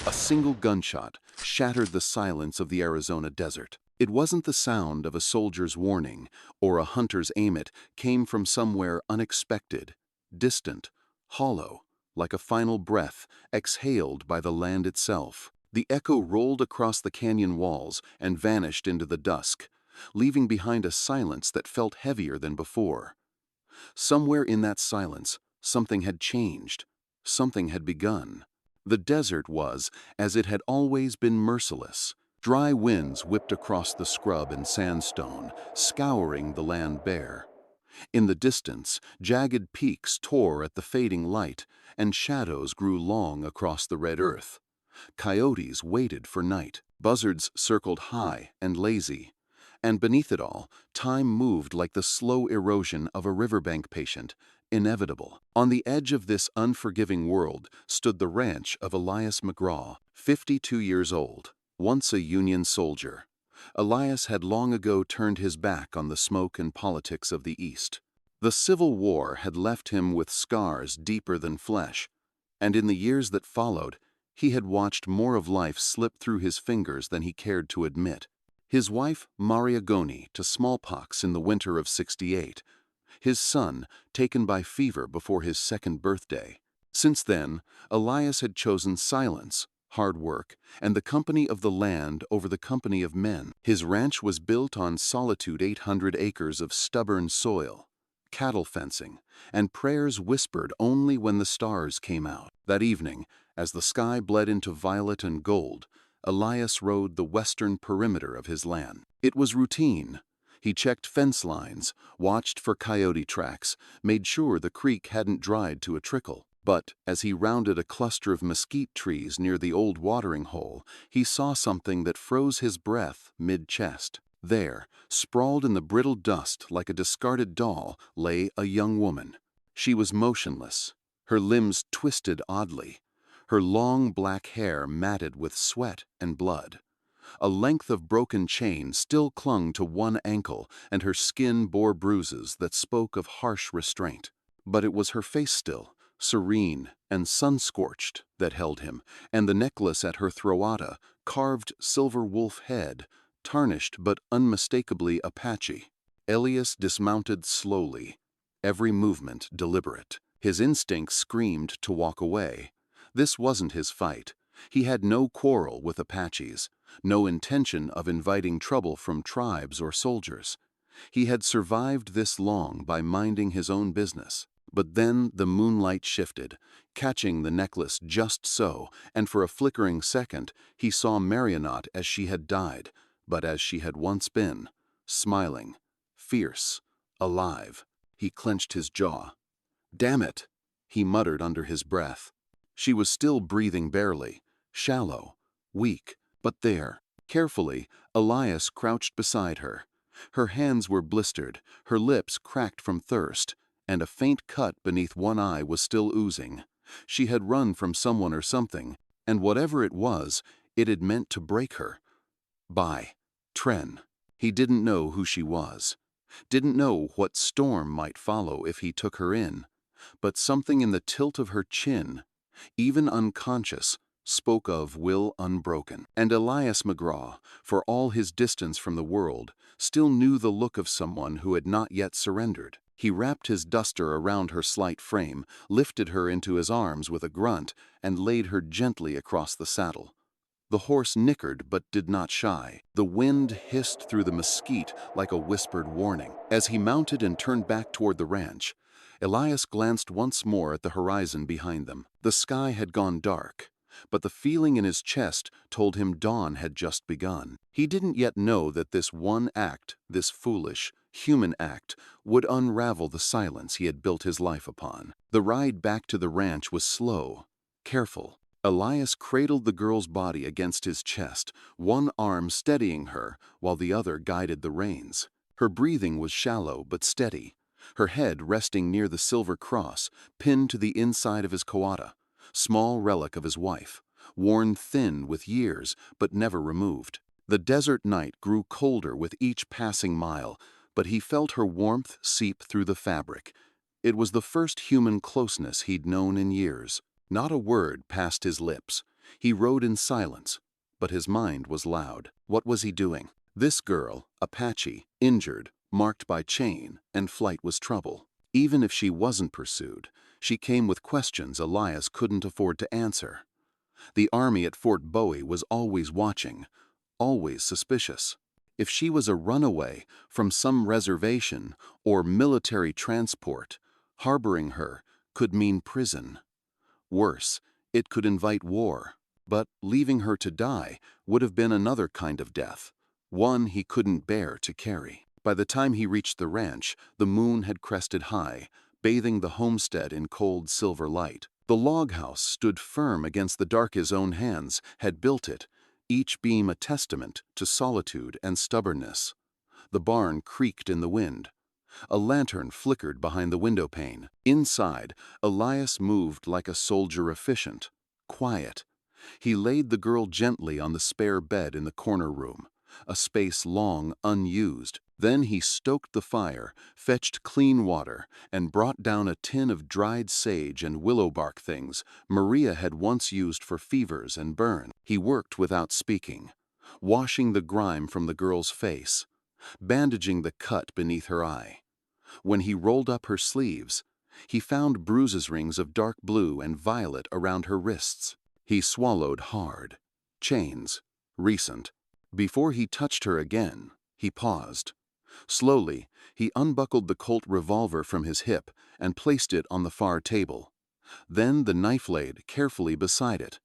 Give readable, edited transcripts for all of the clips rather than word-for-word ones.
A single gunshot shattered the silence of the Arizona desert. It wasn't the sound of a soldier's warning or a hunter's aim. It came from somewhere unexpected, distant, hollow, like a final breath exhaled by the land itself. The echo rolled across the canyon walls and vanished into the dusk, leaving behind a silence that felt heavier than before. Somewhere in that silence, something had changed. Something had begun. The desert was, as it had always been, merciless. Dry winds whipped across the scrub and sandstone, scouring the land bare. In the distance, jagged peaks tore at the fading light, and shadows grew long across the red earth. Coyotes waited for night. Buzzards circled high and lazy. And beneath it all, time moved like the slow erosion of a riverbank patient, inevitable. On the edge of this unforgiving world stood the ranch of Elias McGraw, 52 years old, once a Union soldier. Elias had long ago turned his back on the smoke and politics of the East. The Civil War had left him with scars deeper than flesh, and in the years that followed, he had watched more of life slip through his fingers than he cared to admit. His wife, Maria Goni, to smallpox in the winter of '68. His son, taken by fever before his second birthday. Since then, Elias had chosen silence, hard work, and the company of the land over the company of men. His ranch was built on solitude, 800 acres of stubborn soil, cattle fencing, and prayers whispered only when the stars came out. That evening, as the sky bled into violet and gold, Elias rode the western perimeter of his land. It was routine. He checked fence lines, watched for coyote tracks, made sure the creek hadn't dried to a trickle. But as he rounded a cluster of mesquite trees near the old watering hole, he saw something that froze his breath mid-chest. There, sprawled in the brittle dust like a discarded doll, lay a young woman. She was motionless, her limbs twisted oddly, her long black hair matted with sweat and blood. A length of broken chain still clung to one ankle, and her skin bore bruises that spoke of harsh restraint. But it was her face still, serene and sun-scorched, that held him, and the necklace at her throata, carved silver wolf head, tarnished but unmistakably Apache. Elias dismounted slowly, every movement deliberate. His instincts screamed to walk away. This wasn't his fight. He had no quarrel with Apaches, no intention of inviting trouble from tribes or soldiers. He had survived this long by minding his own business. But then the moonlight shifted, catching the necklace just so, and for a flickering second he saw Marionette as she had died, but as she had once been, smiling, fierce, alive. He clenched his jaw. "Damn it," he muttered under his breath. She was still breathing barely, shallow, weak, but there. Carefully, Elias crouched beside her. Her hands were blistered, her lips cracked from thirst, and a faint cut beneath one eye was still oozing. She had run from someone or something, and whatever it was, it had meant to break her. By Tren. He didn't know who she was, didn't know what storm might follow if he took her in, but something in the tilt of her chin, even unconscious, spoke of will unbroken. And Elias McGraw, for all his distance from the world, still knew the look of someone who had not yet surrendered. He wrapped his duster around her slight frame, lifted her into his arms with a grunt, and laid her gently across the saddle. The horse nickered but did not shy. The wind hissed through the mesquite like a whispered warning. As he mounted and turned back toward the ranch, Elias glanced once more at the horizon behind them. The sky had gone dark, but the feeling in his chest told him dawn had just begun. He didn't yet know that this one act, this foolish, human act, would unravel the silence he had built his life upon. The ride back to the ranch was slow, careful. Elias cradled the girl's body against his chest, one arm steadying her while the other guided the reins. Her breathing was shallow but steady, her head resting near the silver cross pinned to the inside of his coata, small relic of his wife, worn thin with years but never removed. The desert night grew colder with each passing mile, but he felt her warmth seep through the fabric. It was the first human closeness he'd known in years. Not a word passed his lips. He rode in silence, but his mind was loud. What was he doing? This girl, Apache, injured, marked by chain, and flight was trouble. Even if she wasn't pursued, she came with questions Elias couldn't afford to answer. The army at Fort Bowie was always watching, always suspicious. If she was a runaway from some reservation or military transport, harboring her could mean prison. Worse, it could invite war. But leaving her to die would have been another kind of death, one he couldn't bear to carry. By the time he reached the ranch, the moon had crested high, bathing the homestead in cold silver light. The log house stood firm against the dark his own hands had built it, each beam a testament to solitude and stubbornness. The barn creaked in the wind. A lantern flickered behind the window pane. Inside, Elias moved like a soldier efficient, quiet. He laid the girl gently on the spare bed in the corner room, a space long unused. Then he stoked the fire, fetched clean water, and brought down a tin of dried sage and willow bark things Maria had once used for fevers and burns. He worked without speaking, washing the grime from the girl's face, bandaging the cut beneath her eye. When he rolled up her sleeves, he found bruises rings of dark blue and violet around her wrists. He swallowed hard. Chains. Recent. Before he touched her again, he paused. Slowly, he unbuckled the Colt revolver from his hip and placed it on the far table. Then the knife laid carefully beside it.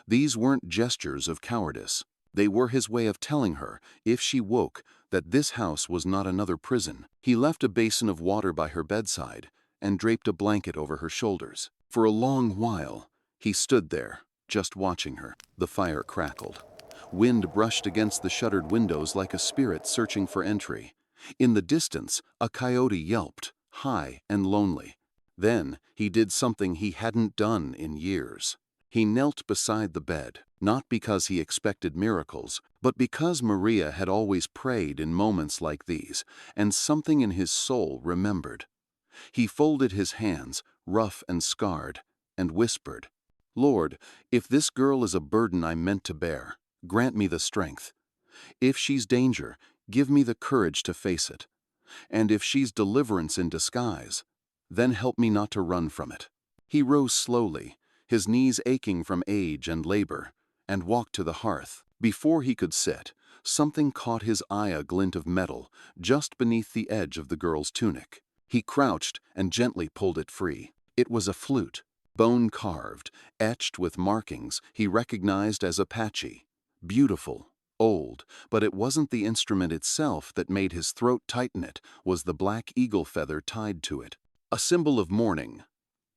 These weren't gestures of cowardice. They were his way of telling her, if she woke, that this house was not another prison. He left a basin of water by her bedside and draped a blanket over her shoulders. For a long while, he stood there, just watching her. The fire crackled. Wind brushed against the shuttered windows like a spirit searching for entry. In the distance, a coyote yelped, high and lonely. Then he did something he hadn't done in years. He knelt beside the bed, not because he expected miracles, but because Maria had always prayed in moments like these, and something in his soul remembered. He folded his hands, rough and scarred, and whispered, "Lord, if this girl is a burden I'm meant to bear, grant me the strength. If she's danger, give me the courage to face it. And if she's deliverance in disguise, then help me not to run from it." He rose slowly, his knees aching from age and labor, and walked to the hearth. Before he could sit, something caught his eye, a glint of metal just beneath the edge of the girl's tunic. He crouched and gently pulled it free. It was a flute, bone-carved, etched with markings he recognized as Apache. Beautiful, old, but it wasn't the instrument itself that made his throat tighten. It was the black eagle feather tied to it, a symbol of mourning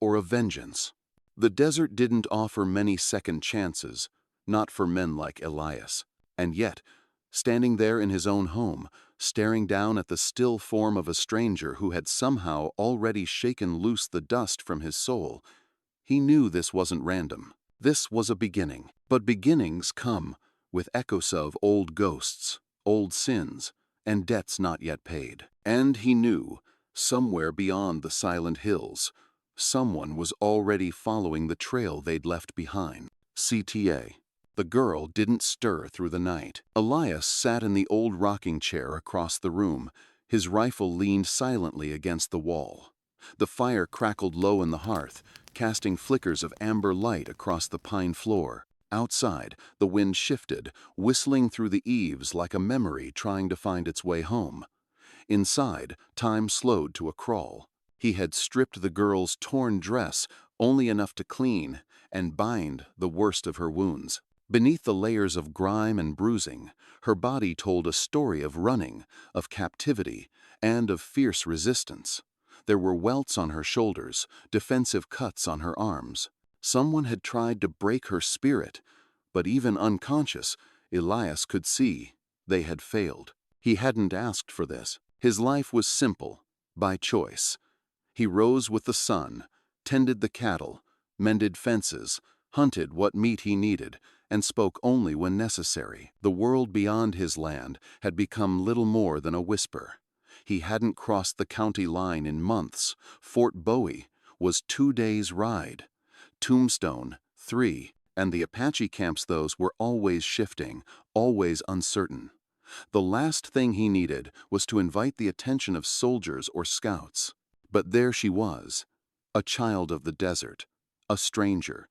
or of vengeance. The desert didn't offer many second chances, not for men like Elias. And yet, standing there in his own home, staring down at the still form of a stranger who had somehow already shaken loose the dust from his soul, he knew this wasn't random. This was a beginning. But beginnings come with echoes of old ghosts, old sins, and debts not yet paid. And he knew, somewhere beyond the silent hills, someone was already following the trail they'd left behind. CTA. The girl didn't stir through the night. Elias sat in the old rocking chair across the room, his rifle leaned silently against the wall. The fire crackled low in the hearth, casting flickers of amber light across the pine floor. Outside, the wind shifted, whistling through the eaves like a memory trying to find its way home. Inside, time slowed to a crawl. He had stripped the girl's torn dress only enough to clean and bind the worst of her wounds. Beneath the layers of grime and bruising, her body told a story of running, of captivity, and of fierce resistance. There were welts on her shoulders, defensive cuts on her arms. Someone had tried to break her spirit, but even unconscious, Elias could see they had failed. He hadn't asked for this. His life was simple, by choice. He rose with the sun, tended the cattle, mended fences, hunted what meat he needed, and spoke only when necessary. The world beyond his land had become little more than a whisper. He hadn't crossed the county line in months. Fort Bowie was 2 days' ride. Tombstone, 3, And the Apache camps, those were always shifting, always uncertain. The last thing he needed was to invite the attention of soldiers or scouts. But there she was, a child of the desert, a stranger,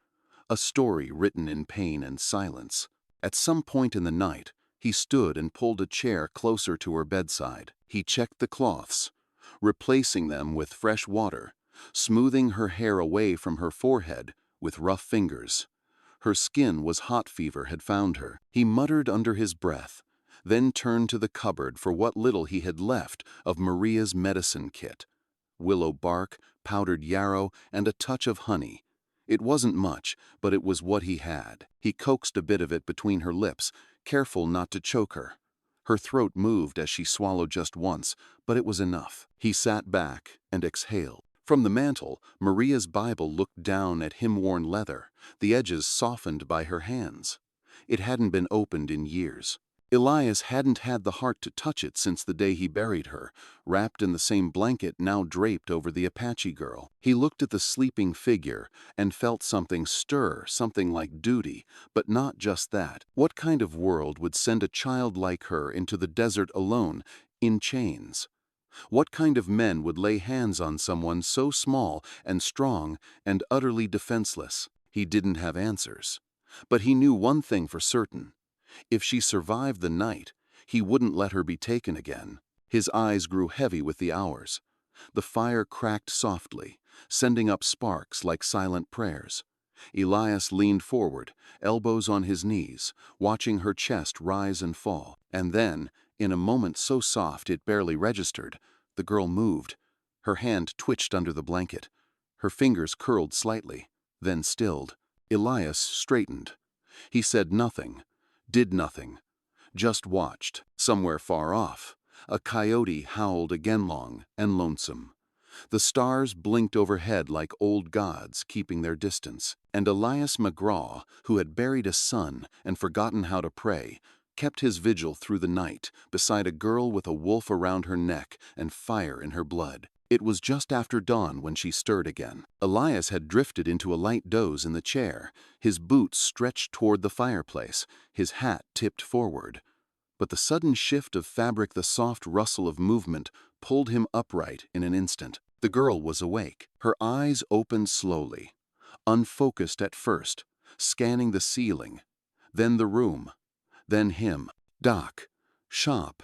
a story written in pain and silence. At some point in the night, he stood and pulled a chair closer to her bedside. He checked the cloths, replacing them with fresh water, smoothing her hair away from her forehead with rough fingers. Her skin was hot, fever had found her. He muttered under his breath, then turned to the cupboard for what little he had left of Maria's medicine kit. Willow bark, powdered yarrow, and a touch of honey. It wasn't much, but it was what he had. He coaxed a bit of it between her lips, careful not to choke her. Her throat moved as she swallowed just once, but it was enough. He sat back and exhaled. From the mantel, Maria's Bible looked down at him-worn leather, the edges softened by her hands. It hadn't been opened in years. Elias hadn't had the heart to touch it since the day he buried her, wrapped in the same blanket now draped over the Apache girl. He looked at the sleeping figure and felt something stir, something like duty, but not just that. What kind of world would send a child like her into the desert alone, in chains? What kind of men would lay hands on someone so small and strong and utterly defenseless? He didn't have answers. But he knew one thing for certain. If she survived the night, he wouldn't let her be taken again. His eyes grew heavy with the hours. The fire cracked softly, sending up sparks like silent prayers. Elias leaned forward, elbows on his knees, watching her chest rise and fall. And then, in a moment so soft it barely registered, the girl moved. Her hand twitched under the blanket. Her fingers curled slightly, then stilled. Elias straightened. He said nothing, did nothing, just watched. Somewhere far off, a coyote howled again, long and lonesome. The stars blinked overhead like old gods keeping their distance. And Elias McGraw, who had buried a son and forgotten how to pray, kept his vigil through the night beside a girl with a wolf around her neck and fire in her blood. It was just after dawn when she stirred again. Elias had drifted into a light doze in the chair, his boots stretched toward the fireplace, his hat tipped forward. But the sudden shift of fabric, the soft rustle of movement, pulled him upright in an instant. The girl was awake. Her eyes opened slowly, unfocused at first, scanning the ceiling, then the room, then him. Doc, shop,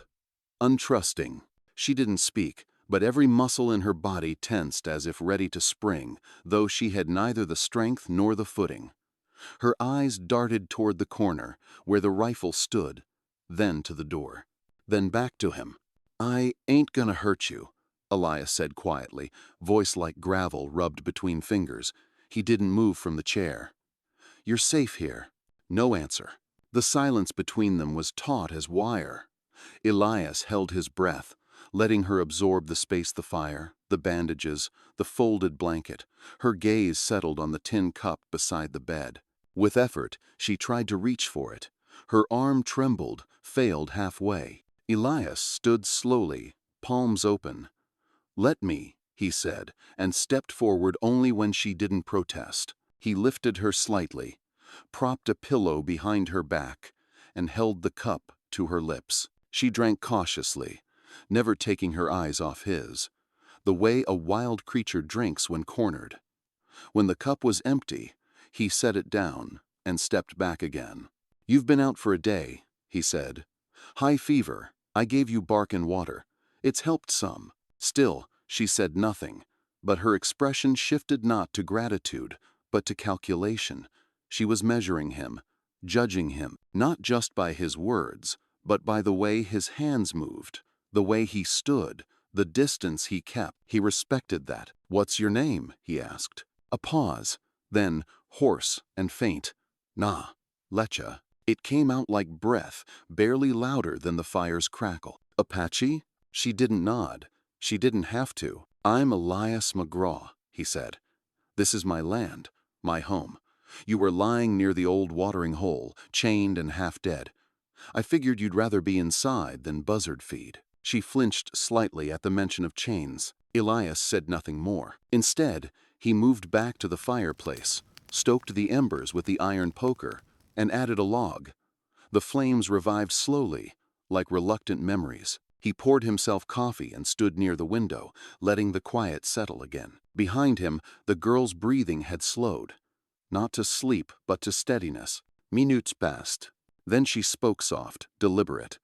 untrusting. She didn't speak, but every muscle in her body tensed as if ready to spring, though she had neither the strength nor the footing. Her eyes darted toward the corner, where the rifle stood, then to the door, then back to him. "I ain't gonna hurt you," Elias said quietly, voice like gravel rubbed between fingers. He didn't move from the chair. "You're safe here." No answer. The silence between them was taut as wire. Elias held his breath, letting her absorb the space, the fire, the bandages, the folded blanket. Her gaze settled on the tin cup beside the bed. With effort, she tried to reach for it. Her arm trembled, failed halfway. Elias stood slowly, palms open. "Let me," he said, and stepped forward only when she didn't protest. He lifted her slightly, propped a pillow behind her back, and held the cup to her lips. She drank cautiously, never taking her eyes off his, the way a wild creature drinks when cornered. When the cup was empty, he set it down and stepped back again. "You've been out for a day," he said. "High fever. I gave you bark and water. It's helped some." Still, she said nothing, but her expression shifted not to gratitude, but to calculation. She was measuring him, judging him, not just by his words, but by the way his hands moved, the way he stood, the distance he kept. He respected that. "What's your name?" he asked. A pause, then, hoarse and faint, "Nah, Lecha." It came out like breath, barely louder than the fire's crackle. "Apache?" She didn't nod. She didn't have to. "I'm Elias McGraw," he said. "This is my land, my home. You were lying near the old watering hole, chained and half dead. I figured you'd rather be inside than buzzard feed." She flinched slightly at the mention of chains. Elias said nothing more. Instead, he moved back to the fireplace, stoked the embers with the iron poker, and added a log. The flames revived slowly, like reluctant memories. He poured himself coffee and stood near the window, letting the quiet settle again. Behind him, the girl's breathing had slowed, not to sleep, but to steadiness. Minutes passed. Then she spoke soft, deliberate.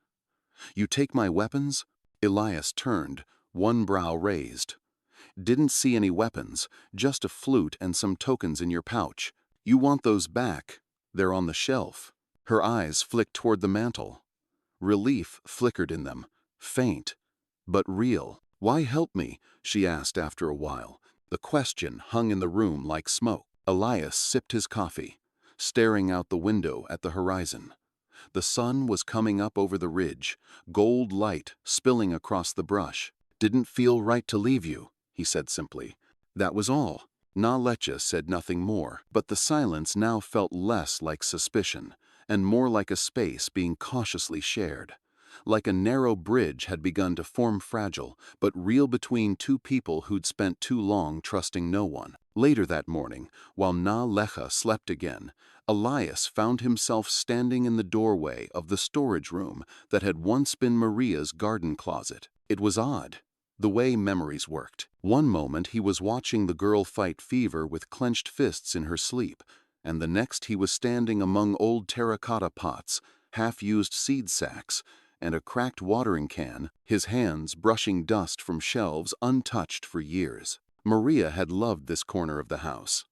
"You take my weapons?" Elias turned, one brow raised. "Didn't see any weapons, just a flute and some tokens in your pouch. You want those back? They're on the shelf." Her eyes flicked toward the mantel. Relief flickered in them, faint, but real. "Why help me?" she asked after a while. The question hung in the room like smoke. Elias sipped his coffee, staring out the window at the horizon. The sun was coming up over the ridge, gold light spilling across the brush. "Didn't feel right to leave you," he said simply. That was all. Nalecha said nothing more, but the silence now felt less like suspicion, and more like a space being cautiously shared. Like a narrow bridge had begun to form fragile, but real between two people who'd spent too long trusting no one. Later that morning, while Nalecha slept again, Elias found himself standing in the doorway of the storage room that had once been Maria's garden closet. It was odd, the way memories worked. One moment he was watching the girl fight fever with clenched fists in her sleep, and the next he was standing among old terracotta pots, half-used seed sacks, and a cracked watering can, his hands brushing dust from shelves untouched for years. Maria had loved this corner of the house.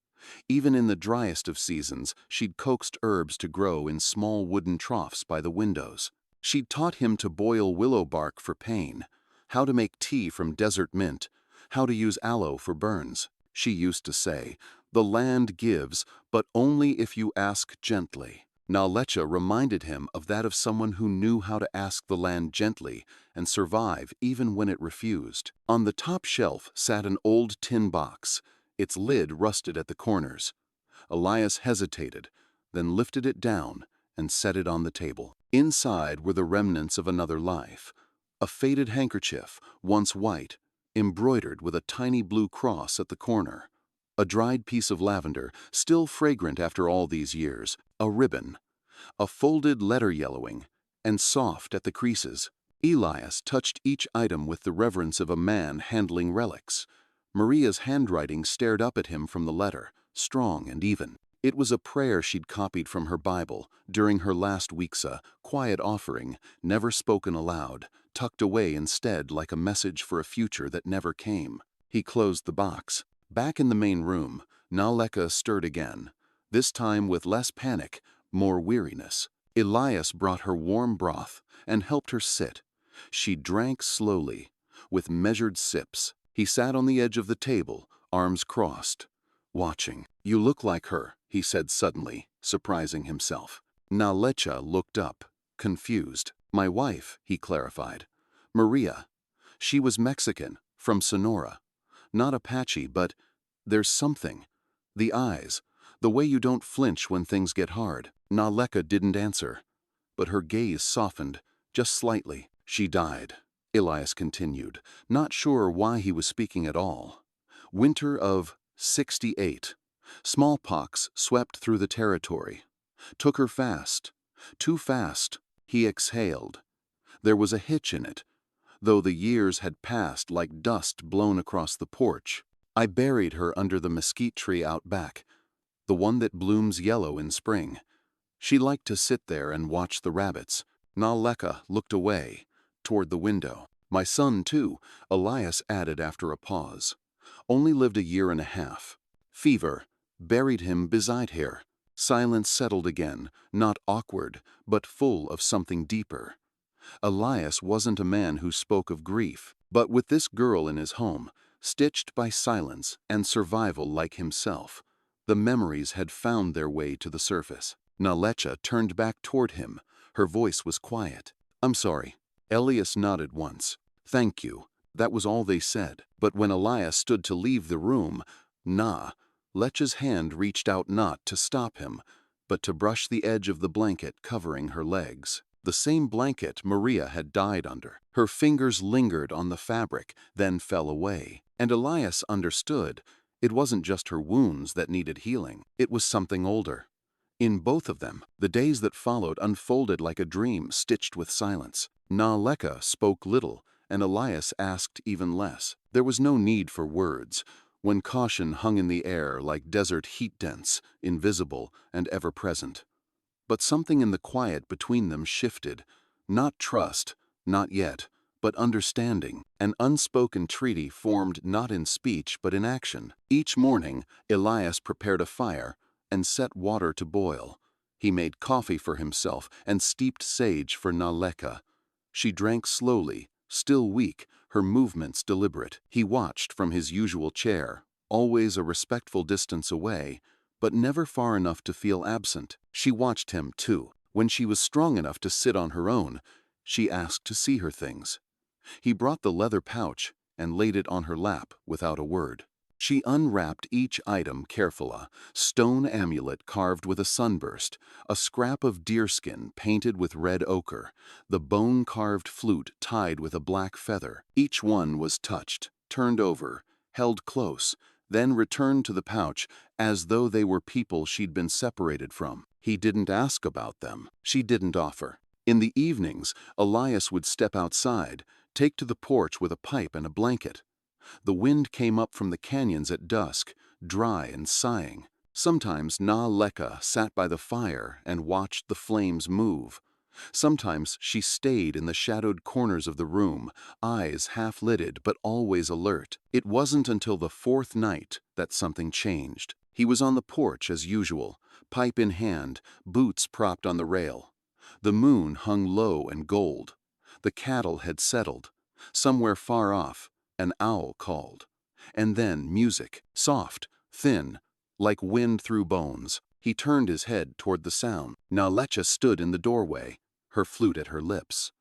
Even in the driest of seasons, she'd coaxed herbs to grow in small wooden troughs by the windows. She'd taught him to boil willow bark for pain, how to make tea from desert mint, how to use aloe for burns. She used to say, "The land gives, but only if you ask gently." Nalecha reminded him of that of someone who knew how to ask the land gently and survive even when it refused. On the top shelf sat an old tin box, its lid rusted at the corners. Elias hesitated, then lifted it down and set it on the table. Inside were the remnants of another life. A faded handkerchief, once white, embroidered with a tiny blue cross at the corner. A dried piece of lavender, still fragrant after all these years. A ribbon. A folded letter yellowing, and soft at the creases. Elias touched each item with the reverence of a man handling relics. Maria's handwriting stared up at him from the letter, strong and even. It was a prayer she'd copied from her Bible during her last week's quiet offering, never spoken aloud, tucked away instead like a message for a future that never came. He closed the box. Back in the main room, Nalecha stirred again, this time with less panic, more weariness. Elias brought her warm broth and helped her sit. She drank slowly, with measured sips. He sat on the edge of the table, arms crossed, watching. "You look like her," he said suddenly, surprising himself. Nalecha looked up, confused. "My wife," he clarified. "Maria. She was Mexican, from Sonora. Not Apache, but there's something. The eyes, the way you don't flinch when things get hard." Nalecha didn't answer, but her gaze softened, just slightly. "She died," Elias continued, not sure why he was speaking at all. "Winter of 68. Smallpox swept through the territory. Took her fast. Too fast." He exhaled. There was a hitch in it, though the years had passed like dust blown across the porch. "I buried her under the mesquite tree out back, the one that blooms yellow in spring. She liked to sit there and watch the rabbits." Nalecha looked away, toward the window. "My son, too," Elias added after a pause. "Only lived a year and a half. Fever. Buried him beside her." Silence settled again, not awkward, but full of something deeper. Elias wasn't a man who spoke of grief, but with this girl in his home, stitched by silence and survival like himself, the memories had found their way to the surface. Nalecha turned back toward him. Her voice was quiet. "I'm sorry." Elias nodded once. "Thank you." That was all they said. But when Elias stood to leave the room, Lecha's hand reached out not to stop him, but to brush the edge of the blanket covering her legs. The same blanket Maria had died under. Her fingers lingered on the fabric, then fell away. And Elias understood. It wasn't just her wounds that needed healing. It was something older. In both of them, the days that followed unfolded like a dream stitched with silence. Naaleka spoke little, and Elias asked even less. There was no need for words, when caution hung in the air like desert heat dense, invisible, and ever-present. But something in the quiet between them shifted. Not trust, not yet, but understanding. An unspoken treaty formed not in speech but in action. Each morning, Elias prepared a fire and set water to boil. He made coffee for himself and steeped sage for Naaleka. She drank slowly, still weak, her movements deliberate. He watched from his usual chair, always a respectful distance away, but never far enough to feel absent. She watched him, too. When she was strong enough to sit on her own, she asked to see her things. He brought the leather pouch and laid it on her lap without a word. She unwrapped each item carefully: stone amulet carved with a sunburst, a scrap of deerskin painted with red ochre, the bone-carved flute tied with a black feather. Each one was touched, turned over, held close, then returned to the pouch as though they were people she'd been separated from. He didn't ask about them. She didn't offer. In the evenings, Elias would step outside, take to the porch with a pipe and a blanket. The wind came up from the canyons at dusk, dry and sighing. Sometimes Naaleka sat by the fire and watched the flames move. Sometimes she stayed in the shadowed corners of the room, eyes half-lidded but always alert. It wasn't until the fourth night that something changed. He was on the porch as usual, pipe in hand, boots propped on the rail. The moon hung low and gold. The cattle had settled. Somewhere far off, an owl called. And then music, soft, thin, like wind through bones. He turned his head toward the sound. Naaleka stood in the doorway, her flute at her lips.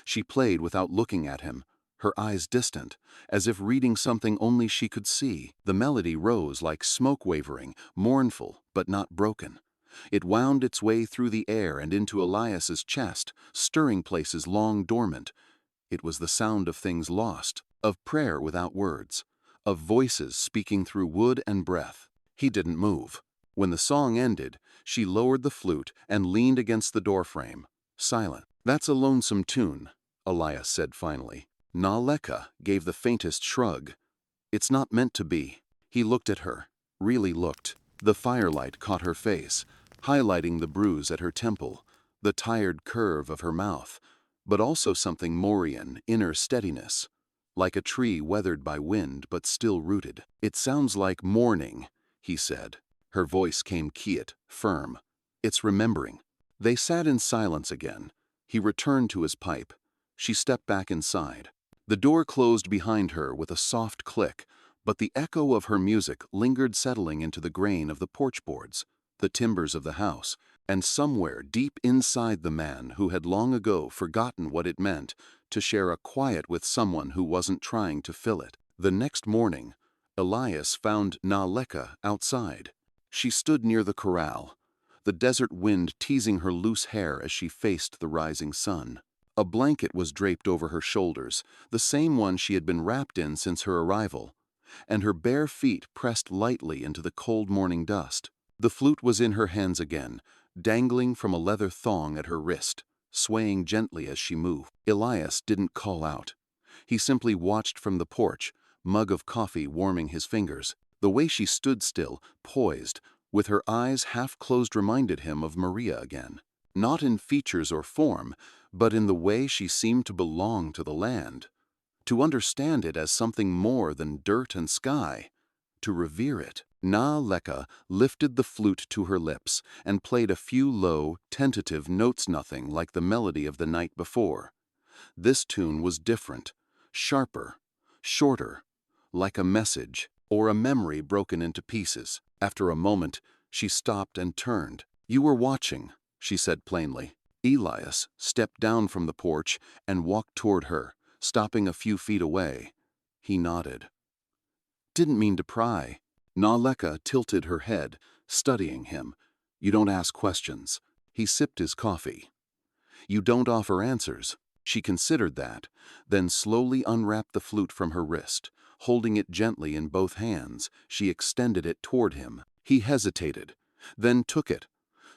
She played without looking at him, her eyes distant, as if reading something only she could see. The melody rose like smoke wavering, mournful but not broken. It wound its way through the air and into Elias's chest, stirring places long dormant. It was the sound of things lost, of prayer without words, of voices speaking through wood and breath. He didn't move. When the song ended, she lowered the flute and leaned against the doorframe, silent. "That's a lonesome tune," Elias said finally. Naaleka gave the faintest shrug. "It's not meant to be." He looked at her, really looked. The firelight caught her face, highlighting the bruise at her temple, the tired curve of her mouth, but also something Morian, inner steadiness, like a tree weathered by wind but still rooted. "It sounds like mourning," he said. Her voice came quiet, firm. "It's remembering." They sat in silence again. He returned to his pipe. She stepped back inside. The door closed behind her with a soft click, but the echo of her music lingered, settling into the grain of the porch boards, the timbers of the house, and somewhere deep inside the man who had long ago forgotten what it meant to share a quiet with someone who wasn't trying to fill it. The next morning, Elias found Naaleka outside. She stood near the corral, the desert wind teasing her loose hair as she faced the rising sun. A blanket was draped over her shoulders, the same one she had been wrapped in since her arrival, and her bare feet pressed lightly into the cold morning dust. The flute was in her hands again, dangling from a leather thong at her wrist, swaying gently as she moved. Elias didn't call out. He simply watched from the porch, mug of coffee warming his fingers. The way she stood still, poised, with her eyes half closed, reminded him of Maria again. Not in features or form, but in the way she seemed to belong to the land, to understand it as something more than dirt and sky, to revere it. Naaleka lifted the flute to her lips and played a few low, tentative notes, nothing like the melody of the night before. This tune was different, sharper, shorter, like a message or a memory broken into pieces. After a moment, she stopped and turned. "You were watching," she said plainly. Elias stepped down from the porch and walked toward her, stopping a few feet away. He nodded. "Didn't mean to pry." Naaleka tilted her head, studying him. "You don't ask questions." He sipped his coffee. "You don't offer answers." She considered that, then slowly unwrapped the flute from her wrist, Holding it gently in both hands, she extended it toward him. He hesitated, then took it,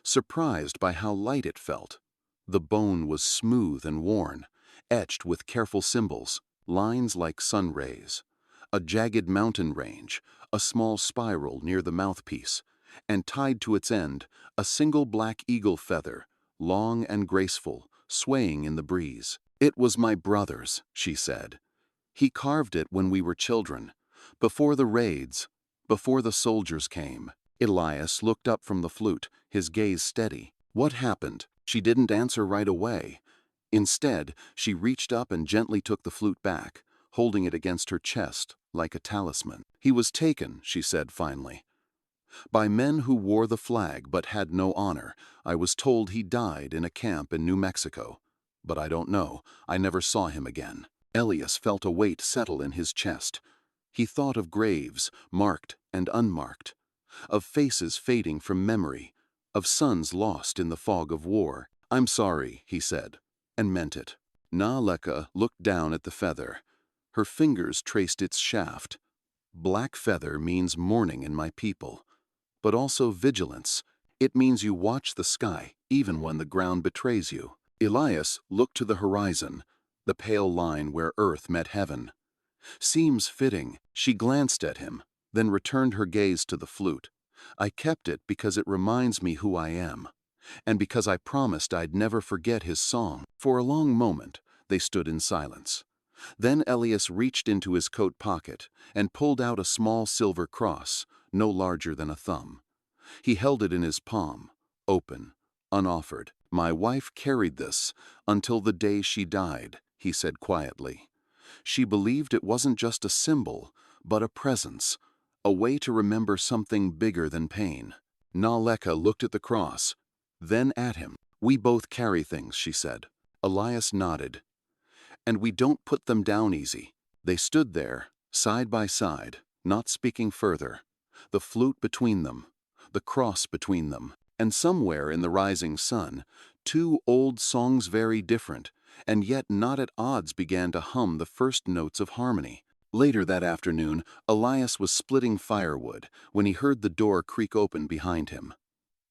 surprised by how light it felt. The bone was smooth and worn, etched with careful symbols, lines like sun rays, a jagged mountain range, a small spiral near the mouthpiece, and tied to its end, a single black eagle feather, long and graceful, swaying in the breeze. "It was my brother's," she said. "He carved it when we were children, before the raids, before the soldiers came." Elias looked up from the flute, his gaze steady. "What happened?" She didn't answer right away. Instead, she reached up and gently took the flute back, holding it against her chest like a talisman. "He was taken," she said finally, "by men who wore the flag but had no honor. I was told he died in a camp in New Mexico. But I don't know. I never saw him again." Elias felt a weight settle in his chest. He thought of graves, marked and unmarked, of faces fading from memory, of sons lost in the fog of war. "I'm sorry," he said, and meant it. Naaleka looked down at the feather. Her fingers traced its shaft. "Black feather means mourning in my people, but also vigilance. It means you watch the sky, even when the ground betrays you." Elias looked to the horizon, the pale line where earth met heaven. "Seems fitting." She glanced at him, then returned her gaze to the flute. "I kept it because it reminds me who I am, and because I promised I'd never forget his song." For a long moment, they stood in silence. Then Elias reached into his coat pocket and pulled out a small silver cross, no larger than a thumb. He held it in his palm, open, unoffered. "My wife carried this until the day she died," he said quietly. "She believed it wasn't just a symbol, but a presence, a way to remember something bigger than pain." Naaleka looked at the cross, then at him. "We both carry things," she said. Elias nodded. "And we don't put them down easy." They stood there, side by side, not speaking further, the flute between them, the cross between them, and somewhere in the rising sun, two old songs very different, and yet not at odds, began to hum the first notes of harmony. Later that afternoon, Elias was splitting firewood when he heard the door creak open behind him.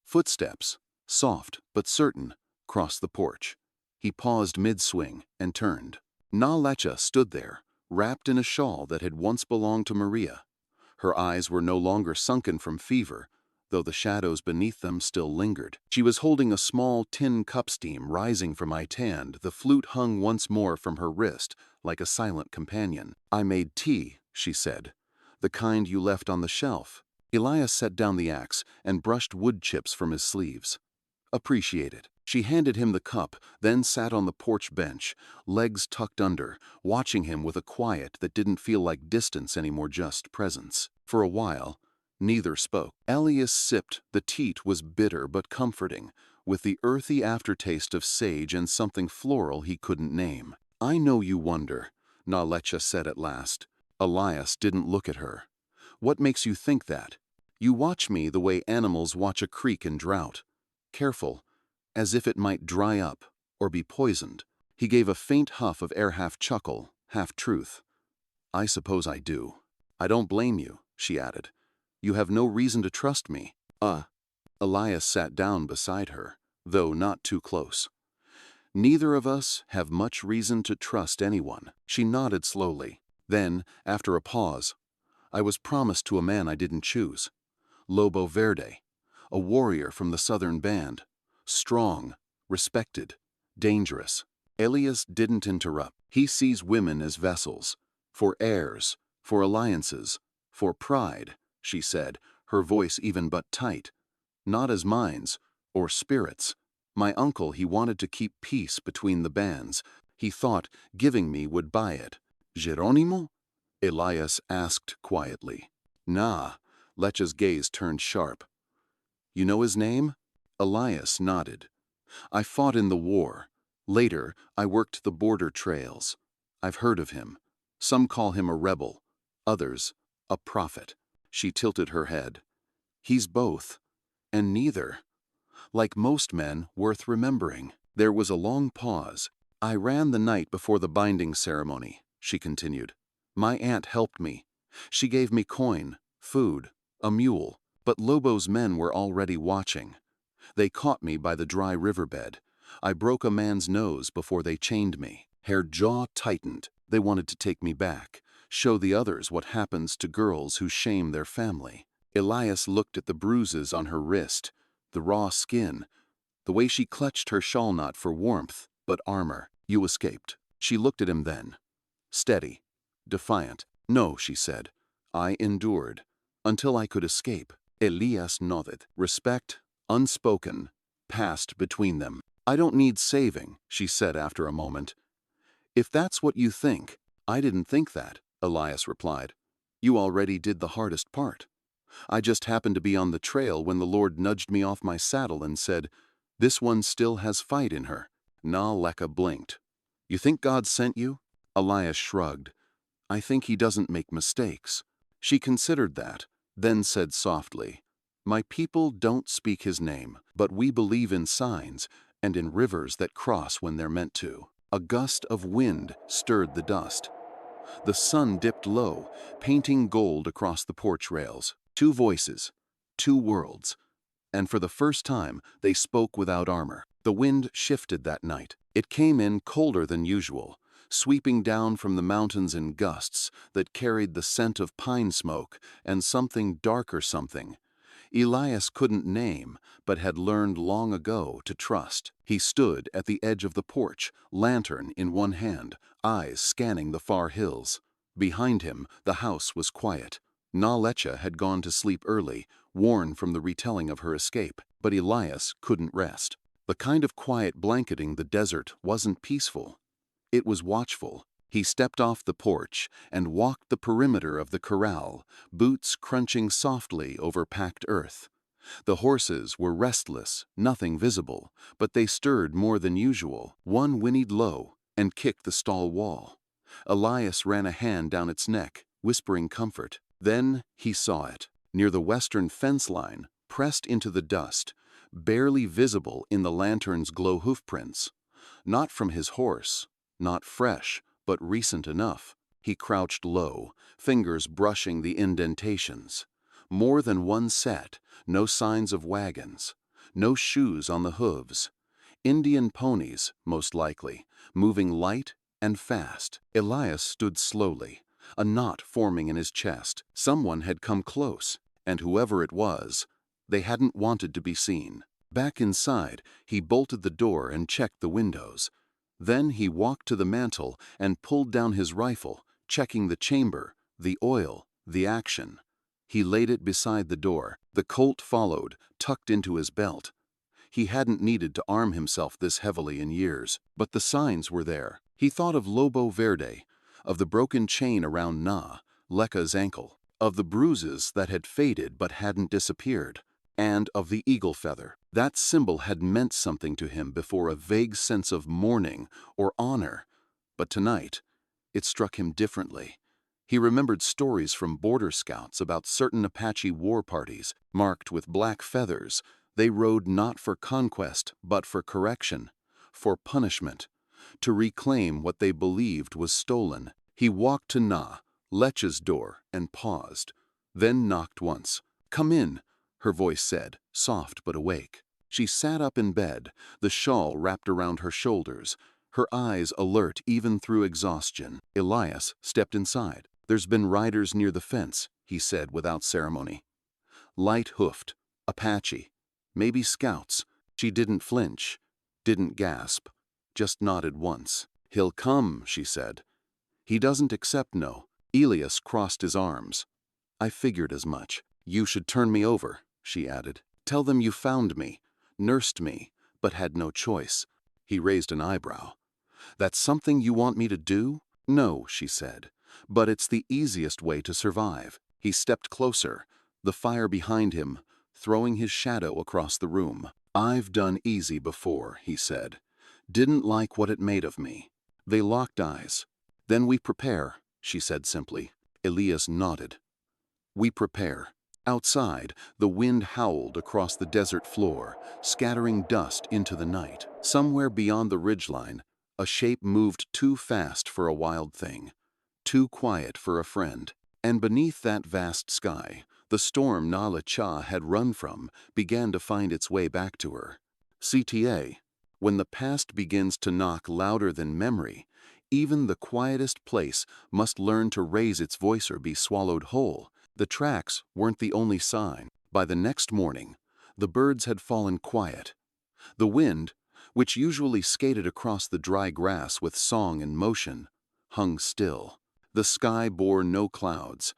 Footsteps, soft but certain, crossed the porch. He paused mid-swing and turned. Naaleka stood there, wrapped in a shawl that had once belonged to Maria. Her eyes were no longer sunken from fever, though the shadows beneath them still lingered. She was holding a small tin cup, steam rising from my hand. The flute hung once more from her wrist, like a silent companion. "I made tea," she said, "the kind you left on the shelf." Elias set down the axe and brushed wood chips from his sleeves. "Appreciate it." She handed him the cup, then sat on the porch bench, legs tucked under, watching him with a quiet that didn't feel like distance anymore, just presence. For a while, neither spoke. Elias sipped. The tea was bitter but comforting, with the earthy aftertaste of sage and something floral he couldn't name. "I know you wonder," Naaleka said at last. Elias didn't look at her. "What makes you think that?" "You watch me the way animals watch a creek in drought. Careful, as if it might dry up or be poisoned." He gave a faint huff of air, half chuckle, half truth. "I suppose I do." "I don't blame you," she added. "You have no reason to trust me." Elias sat down beside her, though not too close. "Neither of us have much reason to trust anyone." She nodded slowly. Then, after a pause, "I was promised to a man I didn't choose. Lobo Verde, a warrior from the southern band. Strong, respected, dangerous." Elias didn't interrupt. "He sees women as vessels, for heirs, for alliances, for pride," she said, her voice even but tight. "Not as minds or spirits. My uncle, he wanted to keep peace between the bands. He thought giving me would buy it." "Geronimo?" Elias asked quietly. "Nah." Lecha's gaze turned sharp. "You know his name?" Elias nodded. "I fought in the war. Later, I worked the border trails. I've heard of him. Some call him a rebel, others a prophet." She tilted her head. "He's both, and neither. Like most men, worth remembering." There was a long pause. "I ran the night before the binding ceremony," she continued. My aunt helped me. She gave me coin, food, a mule, but Lobo's men were already watching. They caught me by the dry riverbed. I broke a man's nose before they chained me. Her jaw tightened. They wanted to take me back, show the others what happens to girls who shame their family. Elias looked at the bruises on her wrist, the raw skin, the way she clutched her shawl knot for warmth, but armor. You escaped. She looked at him then. Steady, defiant. No, she said. I endured. Until I could escape. Elias nodded. Respect, unspoken, passed between them. I don't need saving, she said after a moment. If that's what you think, I didn't think that, Elias replied. You already did the hardest part. I just happened to be on the trail when the Lord nudged me off my saddle and said, this one still has fight in her. Na Leka blinked. You think God sent you? Elias shrugged. I think he doesn't make mistakes. She considered that, then said softly, my people don't speak his name, but we believe in signs and in rivers that cross when they're meant to. A gust of wind stirred the dust. The sun dipped low, painting gold across the porch rails. Two voices, two worlds. And for the first time, they spoke without armor. The wind shifted that night. It came in colder than usual, sweeping down from the mountains in gusts that carried the scent of pine smoke and something darker something. Elias couldn't name, but had learned long ago to trust. He stood at the edge of the porch, lantern in one hand, eyes scanning the far hills. Behind him, the house was quiet. Na Lecha had gone to sleep early, worn from the retelling of her escape, but Elias couldn't rest. The kind of quiet blanketing the desert wasn't peaceful. It was watchful. He stepped off the porch and walked the perimeter of the corral, boots crunching softly over packed earth. The horses were restless, nothing visible, but they stirred more than usual. One whinnied low and kicked the stall wall. Elias ran a hand down its neck, whispering comfort. Then he saw it, near the western fence line, pressed into the dust, barely visible in the lantern's glow hoofprints. Not from his horse, not fresh, but recent enough. He crouched low, fingers brushing the indentations. More than one set, no signs of wagons, no shoes on the hooves. Indian ponies, most likely, moving light and fast. Elias stood slowly, a knot forming in his chest. Someone had come close, and whoever it was, they hadn't wanted to be seen. Back inside, he bolted the door and checked the windows. Then he walked to the mantel and pulled down his rifle, checking the chamber, the oil, the action. He laid it beside the door. The Colt followed, tucked into his belt. He hadn't needed to arm himself this heavily in years, but the signs were there. He thought of Lobo Verde, of the broken chain around Na, Leka's ankle, of the bruises that had faded but hadn't disappeared, and of the eagle feather. That symbol had meant something to him before, a vague sense of mourning or honor, but tonight it struck him differently. He remembered stories from border scouts about certain Apache war parties, marked with black feathers. They rode not for conquest, but for correction, for punishment, to reclaim what they believed was stolen. He walked to Na, Lecha's door, and paused, then knocked once. "Come in," her voice said, soft but awake. She sat up in bed, the shawl wrapped around her shoulders, her eyes alert even through exhaustion. Elias stepped inside. "There's been riders near the fence," he said without ceremony. "Light-hoofed, Apache, maybe scouts." She didn't flinch, didn't gasp, just nodded once. "He'll come," she said. "He doesn't accept no." Elias crossed his arms. "I figured as much. You should turn me over," she added. "Tell them you found me, nursed me, but had no choice." He raised an eyebrow. "That's something you want me to do?" "No," she said, "but it's the easiest way to survive." He stepped closer, the fire behind him, throwing his shadow across the room. "I've done easy before," he said. "Didn't like what it made of me." They locked eyes. "Then we prepare," she said simply. Elias nodded. "We prepare." Outside, the wind howled across the desert floor, scattering dust into the night. Somewhere beyond the ridgeline, a shape moved too fast for a wild thing. too quiet for a friend. And beneath that vast sky, the storm Nala-cha had run from began to find its way back to her. CTA, when the past begins to knock louder than memory, even the quietest place must learn to raise its voice or be swallowed whole. The tracks weren't the only sign. By the next morning, the birds had fallen quiet. The wind, which usually skated across the dry grass with song and motion, hung still. The sky bore no clouds,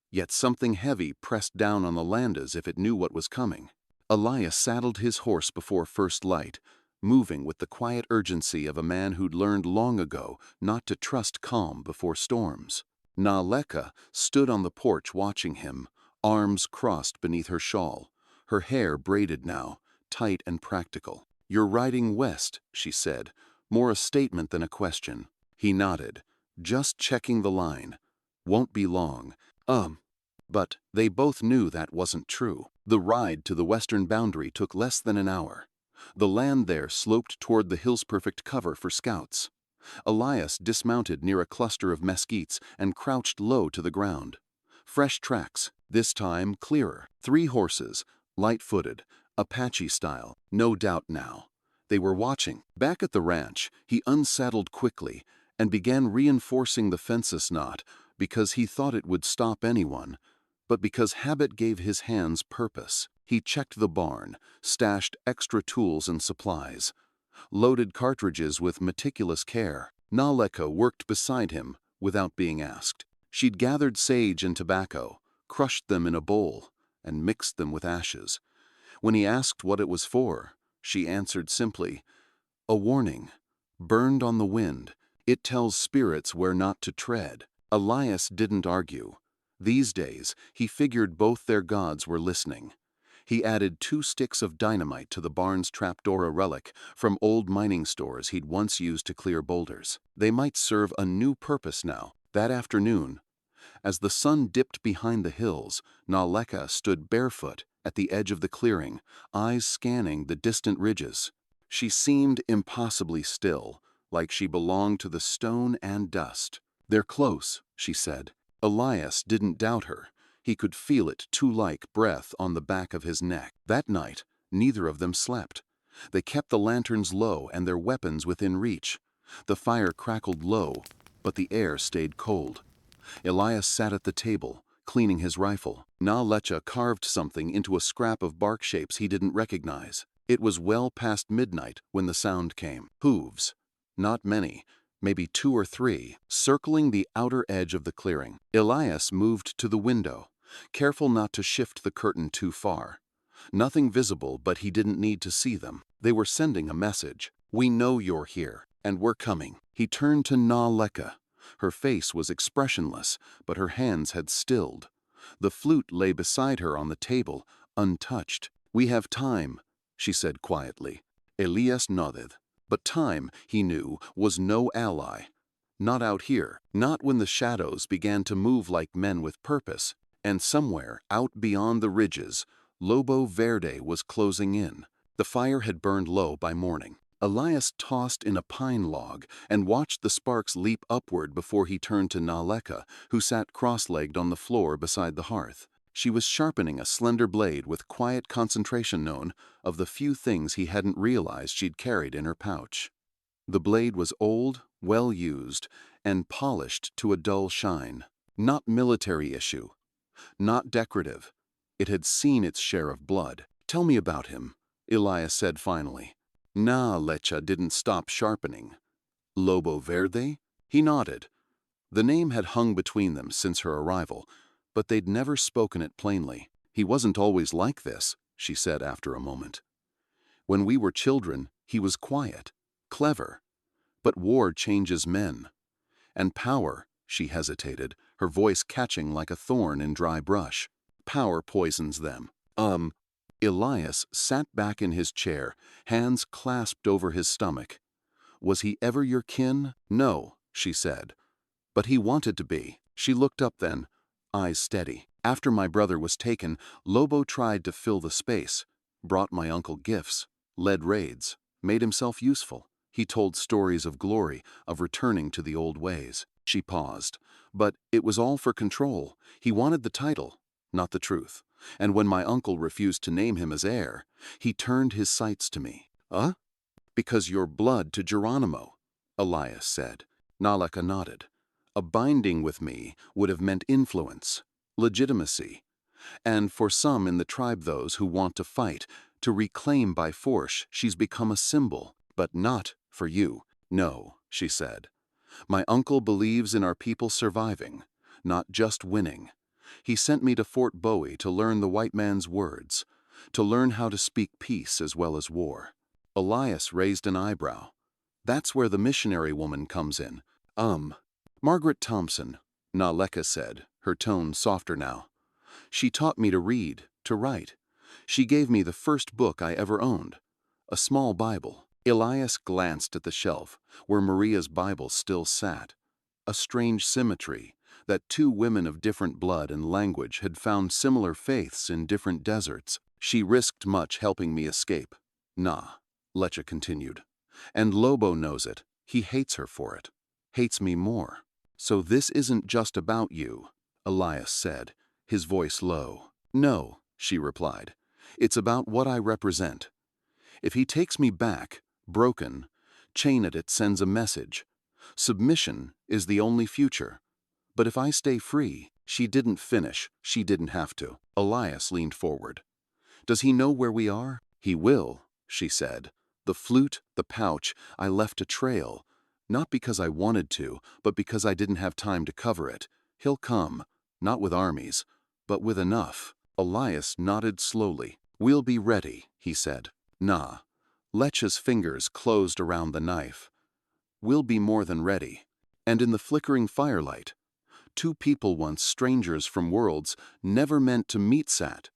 yet something heavy pressed down on the land as if it knew what was coming. Elias saddled his horse before first light, moving with the quiet urgency of a man who'd learned long ago not to trust calm before storms. Naleka stood on the porch watching him, arms crossed beneath her shawl, her hair braided now, tight and practical. "You're riding west," she said, more a statement than a question. He nodded. "Just checking the line. Won't be long." But they both knew that wasn't true. The ride to the western boundary took less than an hour. The land there sloped toward the hill's perfect cover for scouts. Elias dismounted near a cluster of mesquites and crouched low to the ground. Fresh tracks, this time clearer. 3 horses, light-footed, Apache style, no doubt now. They were watching. Back at the ranch, he unsaddled quickly and began reinforcing the fences knot because he thought it would stop anyone, but because habit gave his hands purpose. He checked the barn, stashed extra tools and supplies, loaded cartridges with meticulous care. Naleka worked beside him without being asked. She'd gathered sage and tobacco, crushed them in a bowl, and mixed them with ashes. When he asked what it was for, she answered simply, "A warning, burned on the wind. It tells spirits where not to tread." Elias didn't argue. These days, he figured both their gods were listening. He added 2 sticks of dynamite to the barn's trapdoor, a relic from old mining stores he'd once used to clear boulders. They might serve a new purpose now. That afternoon, as the sun dipped behind the hills, Naleka stood barefoot at the edge of the clearing, eyes scanning the distant ridges. She seemed impossibly still, like she belonged to the stone and dust. "They're close," she said. Elias didn't doubt her. He could feel it, too-like breath on the back of his neck. That night, neither of them slept. They kept the lanterns low and their weapons within reach. The fire crackled low, but the air stayed cold. Elias sat at the table, cleaning his rifle. Nalecha carved something into a scrap of bark shapes he didn't recognize. It was well past midnight when the sound came. Hooves. Not many. Maybe 2 or 3, circling the outer edge of the clearing. Elias moved to the window, careful not to shift the curtain too far. Nothing visible, but he didn't need to see them. They were sending a message. "We know you're here, and we're coming." He turned to Naleka. Her face was expressionless, but her hands had stilled. The flute lay beside her on the table, untouched. "We have time," she said quietly. Elias nodded. But time, he knew, was no ally. Not out here, not when the shadows began to move like men with purpose. And somewhere, out beyond the ridges, Lobo Verde was closing in. The fire had burned low by morning. Elias tossed in a pine log and watched the sparks leap upward before he turned to Naleka, who sat cross-legged on the floor beside the hearth. She was sharpening a slender blade with quiet concentration known of the few things he hadn't realized she'd carried in her pouch. The blade was old, well used, and polished to a dull shine. Not military issue, not decorative. It had seen its share of blood. "Tell me about him," Elias said finally. Nalecha didn't stop sharpening. "Lobo Verde?" He nodded. The name had hung between them since her arrival, but they'd never spoken it plainly. "He wasn't always like this," she said after a moment. "When we were children, he was quiet, clever. But war changes men. And power," she hesitated, her voice catching like a thorn in dry brush. "Power poisons them." Elias sat back in his chair, hands clasped over his stomach. "Was he ever your kin?" "No," she said. "But he wanted to be." She looked up then, eyes steady. "After my brother was taken, Lobo tried to fill the space, brought my uncle gifts, led raids, made himself useful. He told stories of glory, of returning to the old ways. She paused. But it was all for control. He wanted the title, not the truth. And when my uncle refused to name him as heir, he turned his sights to me. Because you're blood to Geronimo, Elias said. Naleka nodded. A binding with me would have meant influence, legitimacy, and for some in the tribe those who want to fight, to reclaim by force, she's become a symbol, but not for you. No, she said. My uncle believes in our people surviving, not just winning. He sent me to Fort Bowie to learn the white man's words, to learn how to speak peace as well as war. Elias raised an eyebrow. That's where the missionary woman comes in. Margaret Thompson, Naleka said, her tone softer now. She taught me to read, to write. She gave me the first book I ever owned, a small Bible. Elias glanced at the shelf, where Maria's Bible still sat. A strange symmetry, that two women of different blood and language had found similar faiths in different deserts. She risked much helping me escape. Nah, Lecha continued. And Lobo knows it. He hates her for it. Hates me more. So this isn't just about you, Elias said, his voice low. No, she replied. It's about what I represent. If he takes me back, broken, chain at it sends a message. Submission is the only future. But if I stay free, she didn't finish, she didn't have to. Elias leaned forward. Does he know where we are? He will, she said. The flute, the pouch, I left a trail. Not because I wanted to, but because I didn't have time to cover it. He'll come, not with armies, but with enough. Elias nodded slowly. We'll be ready, he said. Nah. Lecha's fingers closed around the knife. We'll be more than ready. And in the flickering firelight, two people once strangers from worlds never meant to meet sat.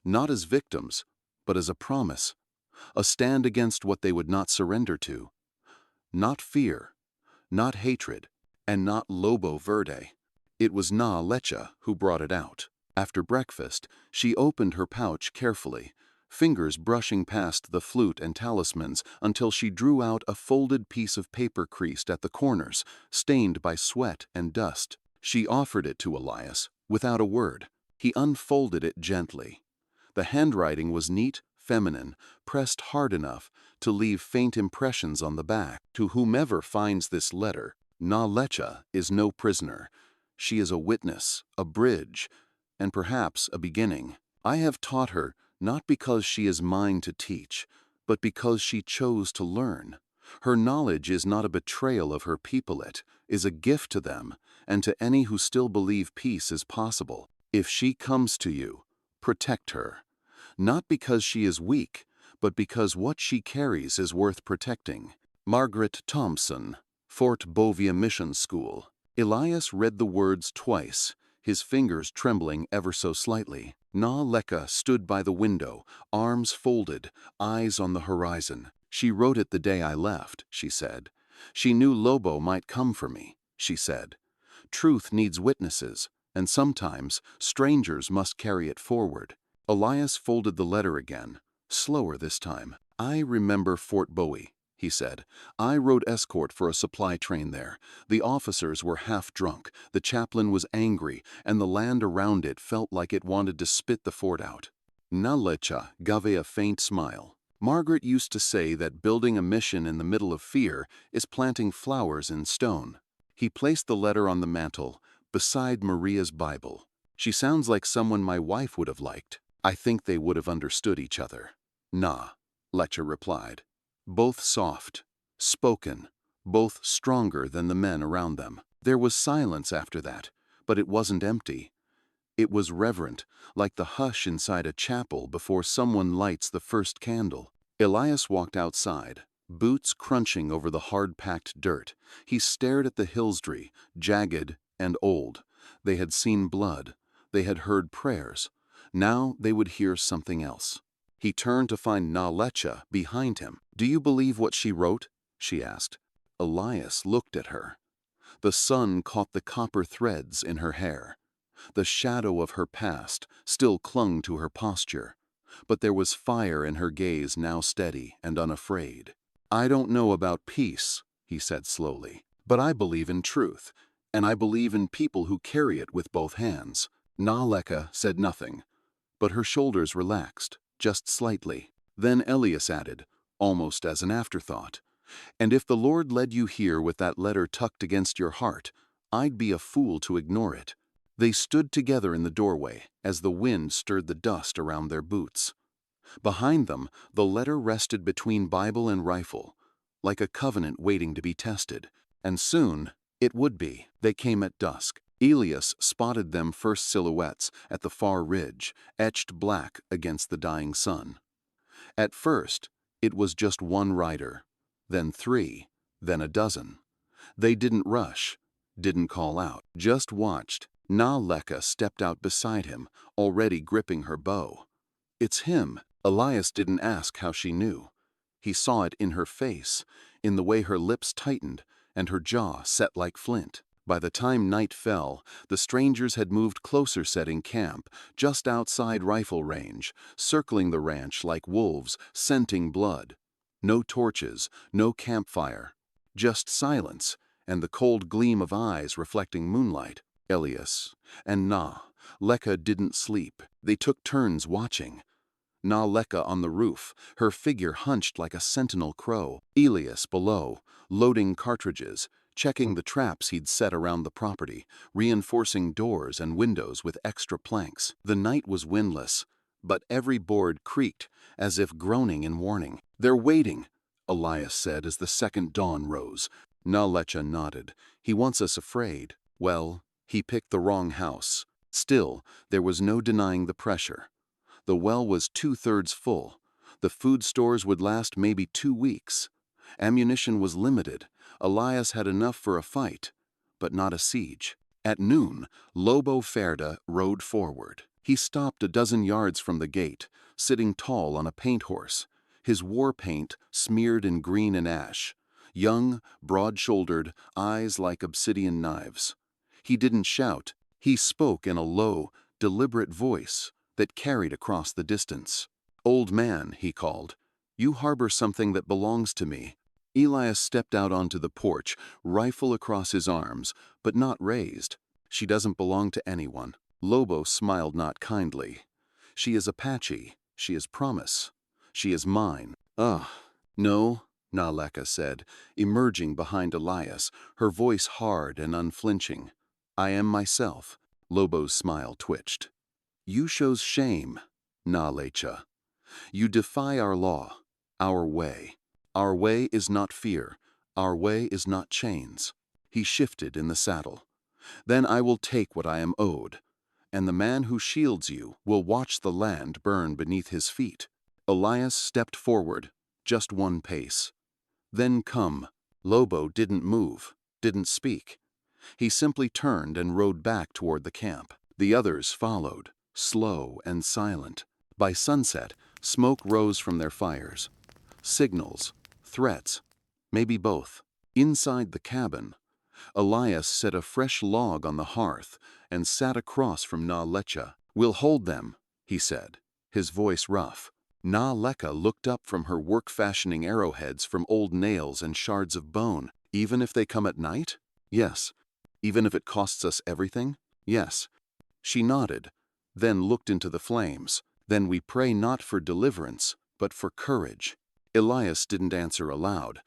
Not as victims, but as a promise. A stand against what they would not surrender to. Not fear, not hatred, and not Lobo Verde. It was Na Lecha who brought it out. After breakfast, she opened her pouch carefully, fingers brushing past the flute and talismans until she drew out a folded piece of paper creased at the corners, stained by sweat and dust. She offered it to Elias, without a word. He unfolded it gently. The handwriting was neat, feminine, pressed hard enough to leave faint impressions on the back. To whomever finds this letter, Na Lecha is no prisoner. She is a witness, a bridge, and perhaps a beginning. I have taught her not because she is mine to teach, but because she chose to learn. Her knowledge is not a betrayal of her people, it is a gift to them and to any who still believe peace is possible. If she comes to you, protect her. Not because she is weak, but because what she carries is worth protecting. Margaret Thompson, Fort Bovia Mission School. Elias read the words twice, his fingers trembling ever so slightly. Na Lecha stood by the window, arms folded, eyes on the horizon. She wrote it the day I left, she said. She knew Lobo might come for me, she said. Truth needs witnesses, and sometimes strangers must carry it forward. Elias folded the letter again, slower this time. I remember Fort Bowie, he said. I rode escort for a supply train there. The officers were half drunk, the chaplain was angry, and the land around it felt like it wanted to spit the fort out. Na Lecha gave a faint smile. Margaret used to say that building a mission in the middle of fear is planting flowers in stone. He placed the letter on the mantel, beside Maria's Bible. She sounds like someone my wife would have liked. I think they would have understood each other. Nah, Lecha replied. Both soft, spoken, both stronger than the men around them. There was silence after that, but it wasn't empty. It was reverent, like the hush inside a chapel before someone lights the first candle. Elias walked outside, boots crunching over the hard-packed dirt. He stared at the hillsdree, jagged and old. They had seen blood. They had heard prayers. Now they would hear something else. He turned to find Na Lecha behind him. Do you believe what she wrote? She asked. Elias looked at her. The sun caught the copper threads in her hair. The shadow of her past still clung to her posture, but there was fire in her gaze now steady and unafraid. I don't know about peace, he said slowly, but I believe in truth. and I believe in people who carry it with both hands." Naleka said nothing, but her shoulders relaxed, just slightly. Then Elias added, almost as an afterthought, "And if the Lord led you here with that letter tucked against your heart, I'd be a fool to ignore it." They stood together in the doorway as the wind stirred the dust around their boots. Behind them, the letter rested between Bible and rifle, like a covenant waiting to be tested. And soon, it would be. They came at dusk. Elias spotted them first silhouettes at the far ridge, etched black against the dying sun. At first, it was just one rider, then three, then a dozen. They didn't rush, didn't call out, just watched. Naleka stepped out beside him, already gripping her bow. "It's him." Elias didn't ask how she knew. He saw it in her face, in the way her lips tightened and her jaw set like flint. By the time night fell, the strangers had moved closer, setting camp just outside rifle range, circling the ranch like wolves, scenting blood. No torches, no campfire, just silence and the cold gleam of eyes reflecting moonlight. Elias and Naleka didn't sleep. They took turns watching. Naleka on the roof, her figure hunched like a sentinel crow. Elias below, loading cartridges, checking the traps he'd set around the property, reinforcing doors and windows with extra planks. The night was windless, but every board creaked, as if groaning in warning. "They're waiting," Elias said as the second dawn rose. Naleka nodded. "He wants us afraid." Well, he picked the wrong house. Still, there was no denying the pressure. The well was 2/3 full. The food stores would last maybe 2 weeks. Ammunition was limited. Elias had enough for a fight, but not a siege. At noon, Lobo Ferda rode forward. He stopped a dozen yards from the gate, sitting tall on a paint horse, his war paint smeared in green and ash. Young, broad-shouldered, eyes like obsidian knives. He didn't shout. He spoke in a low, deliberate voice that carried across the distance. "Old man," he called, "you harbor something that belongs to me." Elias stepped out onto the porch, rifle across his arms, but not raised. "She doesn't belong to anyone." Lobo smiled not kindly. "She is Apache. She is promise. She is mine." "Ugh, no," Naleka said, emerging behind Elias, her voice hard and unflinching. "I am myself." Lobo's smile twitched. "You shows shame, Nalecha. You defy our law, our way. Our way is not fear. Our way is not chains." He shifted in the saddle. "Then I will take what I am owed, and the man who shields you will watch the land burn beneath his feet." Elias stepped forward, just one pace. "Then come." Lobo didn't move, didn't speak. He simply turned and rode back toward the camp. The others followed, slow and silent. By sunset, smoke rose from their fires. Signals, threats, maybe both. Inside the cabin, Elias set a fresh log on the hearth and sat across from Nalecha. "We'll hold them," he said, his voice rough. Naleka looked up from her work-fashioning arrowheads from old nails and shards of bone. "Even if they come at night?" "Yes." "Even if it costs us everything?" "Yes." She nodded, then looked into the flames. "Then we pray not for deliverance, but for courage." Elias didn't answer aloud,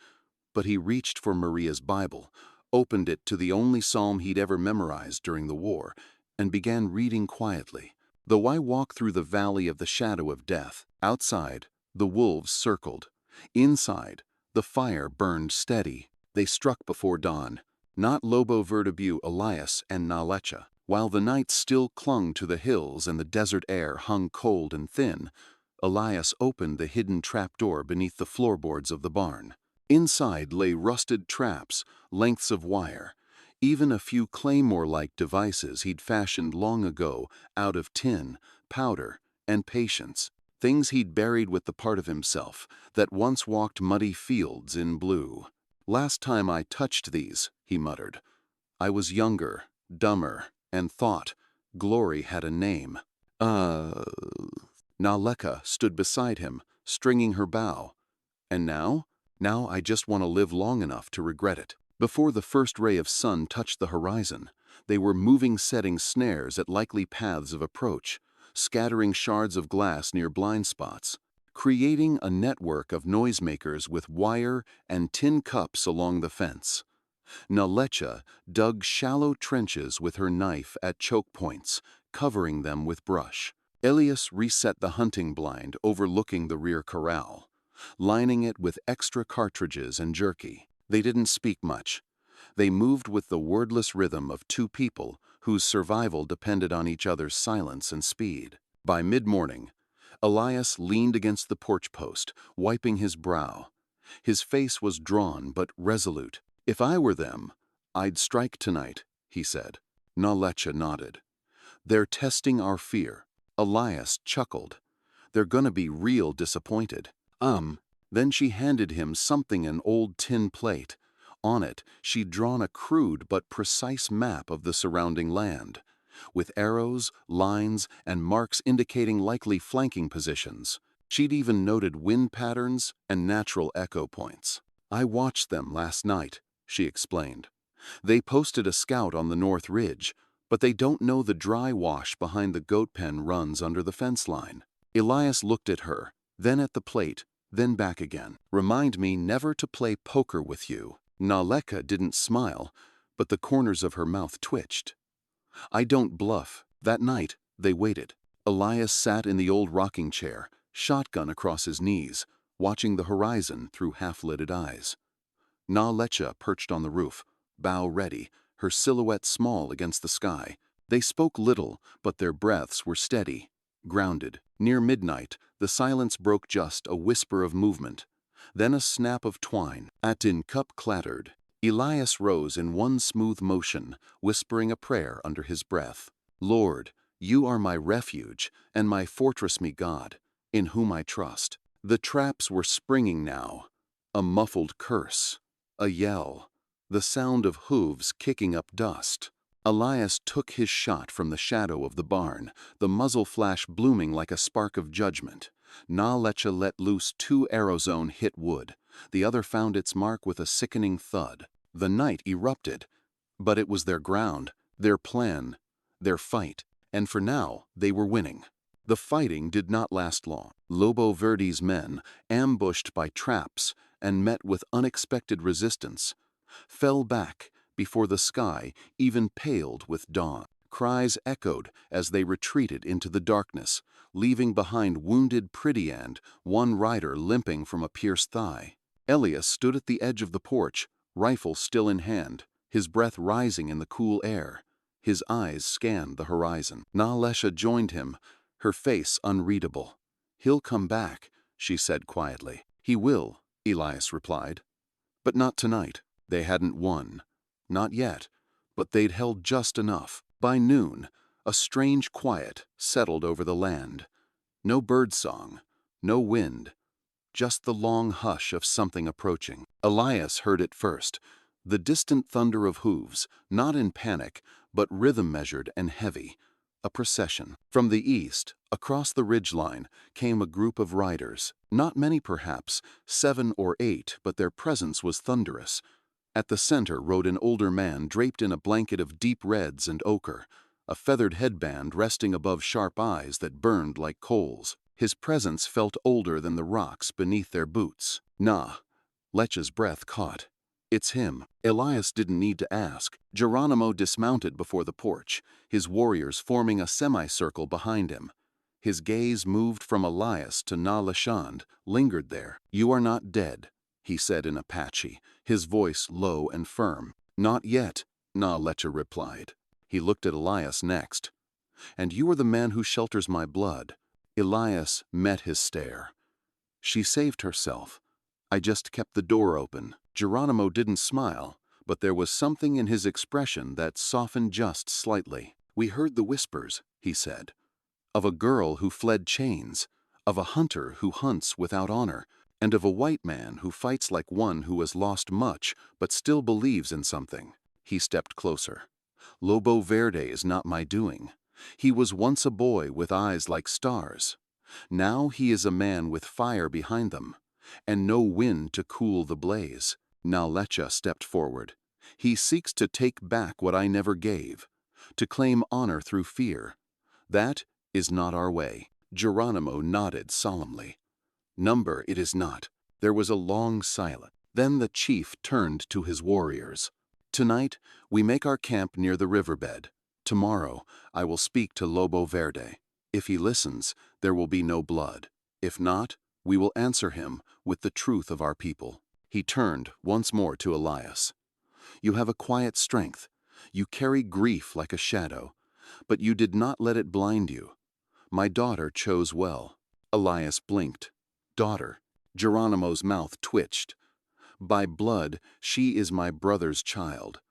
but he reached for Maria's Bible, opened it to the only psalm he'd ever memorized during the war, and began reading quietly. "Though I walk through the valley of the shadow of death." Outside, the wolves circled. Inside, the fire burned steady. They struck before dawn. Not Lobo Vertebu, Elias, and Nalecha. While the night still clung to the hills and the desert air hung cold and thin, Elias opened the hidden trapdoor beneath the floorboards of the barn. Inside lay rusted traps, lengths of wire, even a few claymore-like devices he'd fashioned long ago out of tin, powder, and patience. Things he'd buried with the part of himself that once walked muddy fields in blue. "Last time I touched these," he muttered, "I was younger, dumber, and thought glory had a name." Naleka stood beside him, stringing her bow. "And now? Now I just want to live long enough to regret it." Before the first ray of sun touched the horizon, they were moving, setting snares at likely paths of approach, scattering shards of glass near blind spots, creating a network of noisemakers with wire and tin cups along the fence. Nalecha dug shallow trenches with her knife at choke points, covering them with brush. Elias reset the hunting blind overlooking the rear corral, lining it with extra cartridges and jerky. They didn't speak much. They moved with the wordless rhythm of two people whose survival depended on each other's silence and speed. By mid-morning, Elias leaned against the porch post, wiping his brow. His face was drawn but resolute. "If I were them, I'd strike tonight," he said. Nalecha nodded. "They're testing our fear." Elias chuckled. "They're gonna be real disappointed." Then she handed him something, an old tin plate. On it, she'd drawn a crude but precise map of the surrounding land, with arrows, lines, and marks indicating likely flanking positions. She'd even noted wind patterns and natural echo points. "I watched them last night," she explained. "They posted a scout on the north ridge, but they don't know the dry wash behind the goat pen runs under the fence line." Elias looked at her, then at the plate, then back again. "Remind me never to play poker with you." Nalecha didn't smile, but the corners of her mouth twitched. "I don't bluff." That night, they waited. Elias sat in the old rocking chair, shotgun across his knees, watching the horizon through half-lidded eyes. Nalecha perched on the roof, bow ready, her silhouette small against the sky. They spoke little, but their breaths were steady, grounded. Near midnight, the silence broke, just a whisper of movement, then a snap of twine. A tin cup clattered. Elias rose in one smooth motion, whispering a prayer under his breath. "Lord, you are my refuge, and my fortress, me God, in whom I trust." The traps were springing now. A muffled curse, a yell, the sound of hooves kicking up dust. Elias took his shot from the shadow of the barn, the muzzle flash blooming like a spark of judgment. Nalecha let loose 2 arrows. One hit wood. The other found its mark with a sickening thud. The night erupted, but it was their ground, their plan, their fight, and for now they were winning. The fighting did not last long. Lobo Verde's men, ambushed by traps and met with unexpected resistance, fell back before the sky even paled with dawn. Cries echoed as they retreated into the darkness, leaving behind wounded Pretty and one rider limping from a pierced thigh. Elias stood at the edge of the porch, rifle still in hand, his breath rising in the cool air. His eyes scanned the horizon. Nalecha joined him, her face unreadable. "He'll come back," she said quietly. "He will," Elias replied. "But not tonight." They hadn't won. Not yet, but they'd held just enough. By noon, a strange quiet settled over the land. No birdsong, no wind, just the long hush of something approaching. Elias heard it first, the distant thunder of hooves, not in panic, but rhythm-measured and heavy. A procession. From the east, across the ridgeline, came a group of riders. Not many perhaps, 7 or 8, but their presence was thunderous. At the center rode an older man draped in a blanket of deep reds and ochre, a feathered headband resting above sharp eyes that burned like coals. His presence felt older than the rocks beneath their boots. Lecha's breath caught. "It's him." Elias didn't need to ask. Geronimo dismounted before the porch, his warriors forming a semicircle behind him. His gaze moved from Elias to Nalecha, lingered there. "You are not dead," he said in Apache, his voice low and firm. "Not yet," Nalecha replied. He looked at Elias next. "And you are the man who shelters my blood." Elias met his stare. "She saved herself. I just kept the door open." Geronimo didn't smile, but there was something in his expression that softened just slightly. "We heard the whispers," he said, "of a girl who fled chains, of a hunter who hunts without honor, and of a white man who fights like one who has lost much but still believes in something." He stepped closer. "Lobo Verde is not my doing. He was once a boy with eyes like stars. Now he is a man with fire behind them, and no wind to cool the blaze." Nalecha stepped forward. He seeks to take back what I never gave, to claim honor through fear. That is not our way." Geronimo nodded solemnly. "Number, it is not." There was a long silence. Then the chief turned to his warriors. "Tonight, we make our camp near the riverbed. Tomorrow, I will speak to Lobo Verde. If he listens, there will be no blood. If not, we will answer him with the truth of our people." He turned once more to Elias. "You have a quiet strength. You carry grief like a shadow, but you did not let it blind you. My daughter chose well." Elias blinked. "Daughter." Geronimo's mouth twitched. "By blood, she is my brother's child,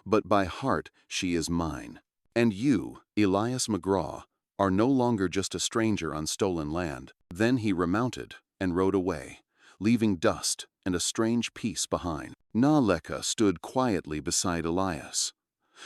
but by heart, she is mine. And you, Elias McGraw, are no longer just a stranger on stolen land." Then he remounted and rode away, leaving dust and a strange peace behind. Naleka stood quietly beside Elias.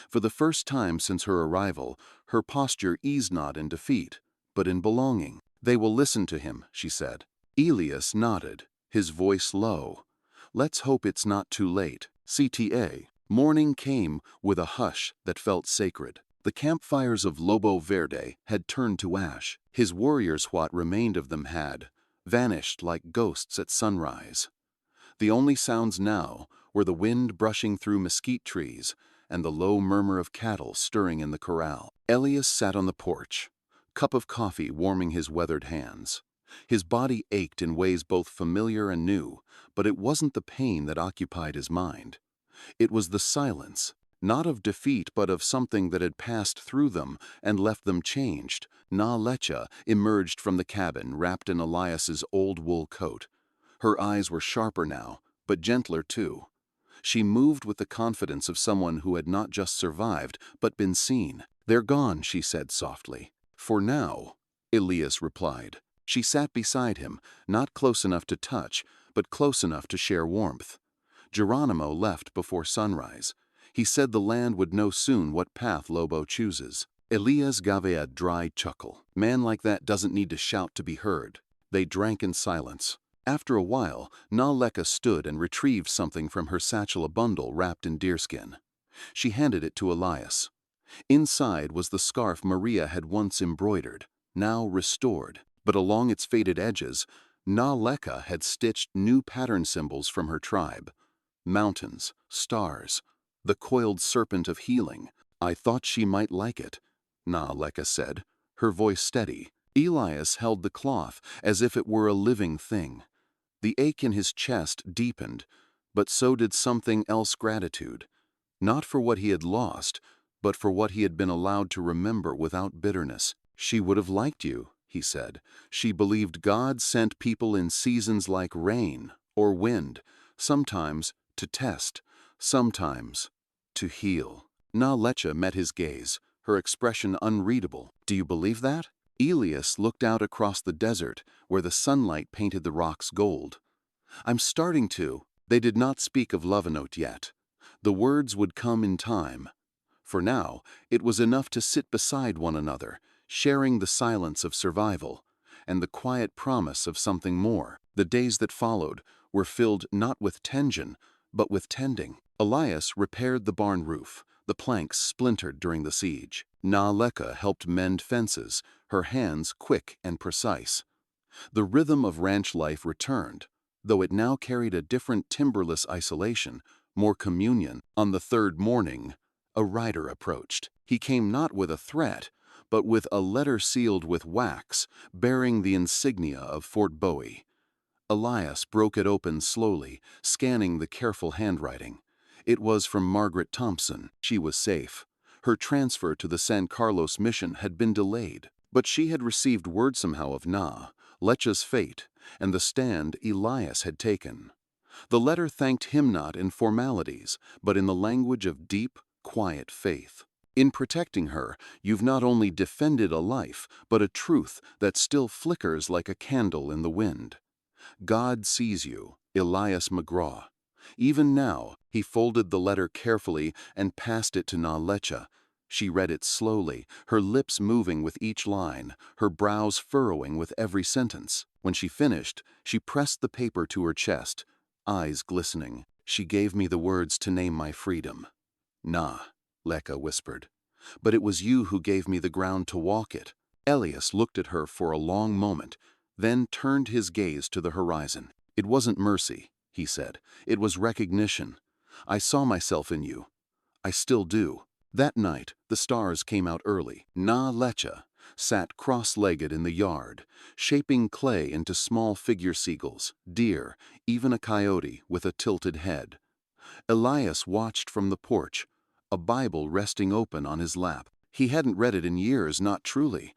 For the first time since her arrival, her posture eased not in defeat, but in belonging. "They will listen to him," she said. Elias nodded, his voice low. "Let's hope it's not too late." CTA. Morning came with a hush that felt sacred. The campfires of Lobo Verde had turned to ash. His warriors, what remained of them, had vanished like ghosts at sunrise. The only sounds now were the wind brushing through mesquite trees and the low murmur of cattle stirring in the corral. Elias sat on the porch, cup of coffee warming his weathered hands. His body ached in ways both familiar and new, but it wasn't the pain that occupied his mind. It was the silence, not of defeat but of something that had passed through them and left them changed. Na Lecha emerged from the cabin wrapped in Elias's old wool coat. Her eyes were sharper now, but gentler too. She moved with the confidence of someone who had not just survived, but been seen. "They're gone," she said softly. "For now," Elias replied. She sat beside him, not close enough to touch, but close enough to share warmth. Geronimo left before sunrise. He said the land would know soon what path Lobo chooses. Elias gave a dry chuckle. "Man like that doesn't need to shout to be heard." They drank in silence. After a while, Naleka stood and retrieved something from her satchel, a bundle wrapped in deerskin. She handed it to Elias. Inside was the scarf Maria had once embroidered, now restored, but along its faded edges, Naleka had stitched new pattern symbols from her tribe. Mountains, stars, the coiled serpent of healing. "I thought she might like it," Naleka said, her voice steady. Elias held the cloth as if it were a living thing. The ache in his chest deepened, but so did something else: gratitude. Not for what he had lost, but for what he had been allowed to remember without bitterness. "She would have liked you," he said. "She believed God sent people in seasons like rain or wind, sometimes to test, sometimes to heal." Na Lecha met his gaze, her expression unreadable. "Do you believe that?" Elias looked out across the desert, where the sunlight painted the rocks gold. "I'm starting to." They did not speak of Lovenote yet. The words would come in time. For now, it was enough to sit beside one another, sharing the silence of survival and the quiet promise of something more. The days that followed were filled not with tension, but with tending. Elias repaired the barn roof, the planks splintered during the siege. Na Lecha helped mend fences, her hands quick and precise. The rhythm of ranch life returned, though it now carried a different timberless isolation, more communion. On the third morning, a rider approached. He came not with a threat, but with a letter sealed with wax, bearing the insignia of Fort Bowie. Elias broke it open slowly, scanning the careful handwriting. It was from Margaret Thompson. She was safe. Her transfer to the San Carlos mission had been delayed, but she had received word somehow of Na Lecha's fate and the stand Elias had taken. The letter thanked him not in formalities, but in the language of deep, quiet faith. "In protecting her, you've not only defended a life, but a truth that still flickers like a candle in the wind. God sees you, Elias McGraw." Even now, he folded the letter carefully and passed it to Na Lecha. She read it slowly, her lips moving with each line, her brows furrowing with every sentence. When she finished, she pressed the paper to her chest, eyes glistening. She gave me the words to name my freedom. Nah, Leka whispered. But it was you who gave me the ground to walk it. Elias looked at her for a long moment, then turned his gaze to the horizon. It wasn't mercy, he said. It was recognition. I saw myself in you. I still do. That night, the stars came out early. Na Lecha sat cross-legged in the yard, shaping clay into small figure seagulls, deer, even a coyote with a tilted head. Elias watched from the porch, a Bible resting open on his lap. He hadn't read it in years, not truly.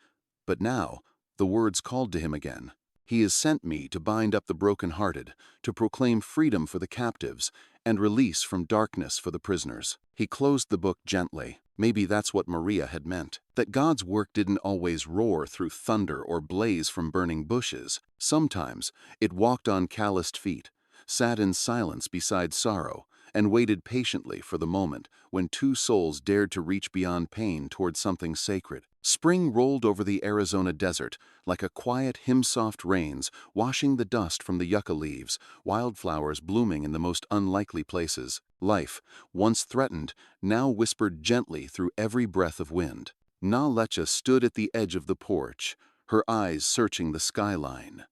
But now, the words called to him again. He has sent me to bind up the broken-hearted, to proclaim freedom for the captives, and release from darkness for the prisoners. He closed the book gently. Maybe that's what Maria had meant. That God's work didn't always roar through thunder or blaze from burning bushes. Sometimes it walked on calloused feet, sat in silence beside sorrow, and waited patiently for the moment when two souls dared to reach beyond pain toward something sacred. Spring rolled over the Arizona desert like a quiet hymn-soft rains, washing the dust from the yucca leaves, wildflowers blooming in the most unlikely places. Life, once threatened, now whispered gently through every breath of wind. Na Lecha stood at the edge of the porch, her eyes searching the skyline.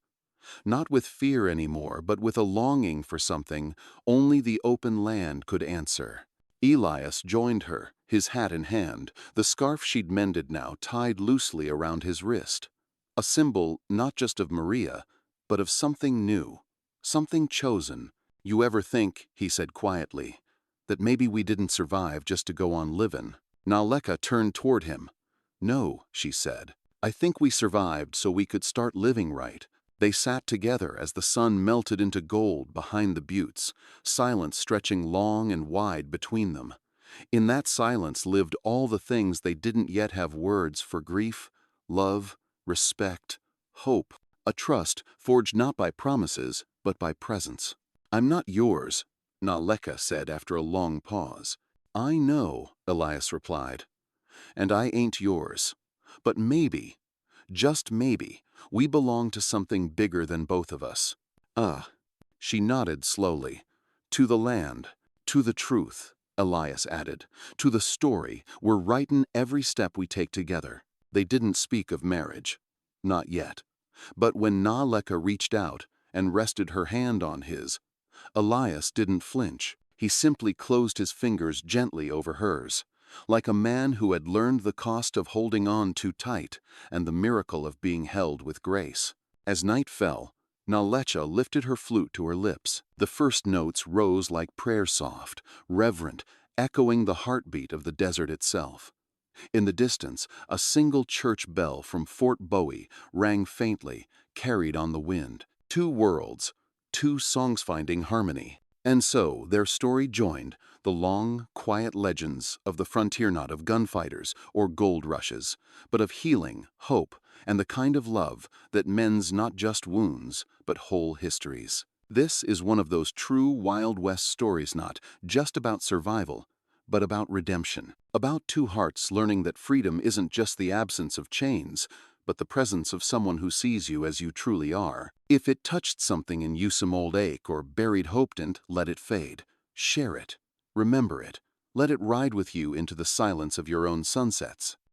Not with fear anymore, but with a longing for something only the open land could answer. Elias joined her, his hat in hand, the scarf she'd mended now tied loosely around his wrist. A symbol not just of Maria, but of something new, something chosen. You ever think, he said quietly, that maybe we didn't survive just to go on livin'? Naleka turned toward him. No, she said. I think we survived so we could start living right. They sat together as the sun melted into gold behind the buttes, silence stretching long and wide between them. In that silence lived all the things they didn't yet have words for: grief, love, respect, hope, a trust forged not by promises, but by presence. I'm not yours, Naleka said after a long pause. I know, Elias replied, and I ain't yours. But maybe, just maybe, we belong to something bigger than both of us. She nodded slowly. To the land, to the truth, Elias added, to the story we're writin' every step we take together. They didn't speak of marriage. Not yet. But when Na Leka reached out and rested her hand on his, Elias didn't flinch. He simply closed his fingers gently over hers, like a man who had learned the cost of holding on too tight and the miracle of being held with grace. As night fell, Nalecha lifted her flute to her lips. The first notes rose like prayer, soft, reverent, echoing the heartbeat of the desert itself. In the distance, a single church bell from Fort Bowie rang faintly, carried on the wind. Two worlds, two songs finding harmony. And so their story joined the long, quiet legends of the frontier, not of gunfighters or gold rushes, but of healing, hope, and the kind of love that mends not just wounds, but whole histories. This is one of those true Wild West stories, not just about survival, but about redemption. About two hearts learning that freedom isn't just the absence of chains, but the presence of someone who sees you as you truly are. If it touched something in you, some old ache or buried hope, didn't let it fade. Share it. Remember it. Let it ride with you into the silence of your own sunsets.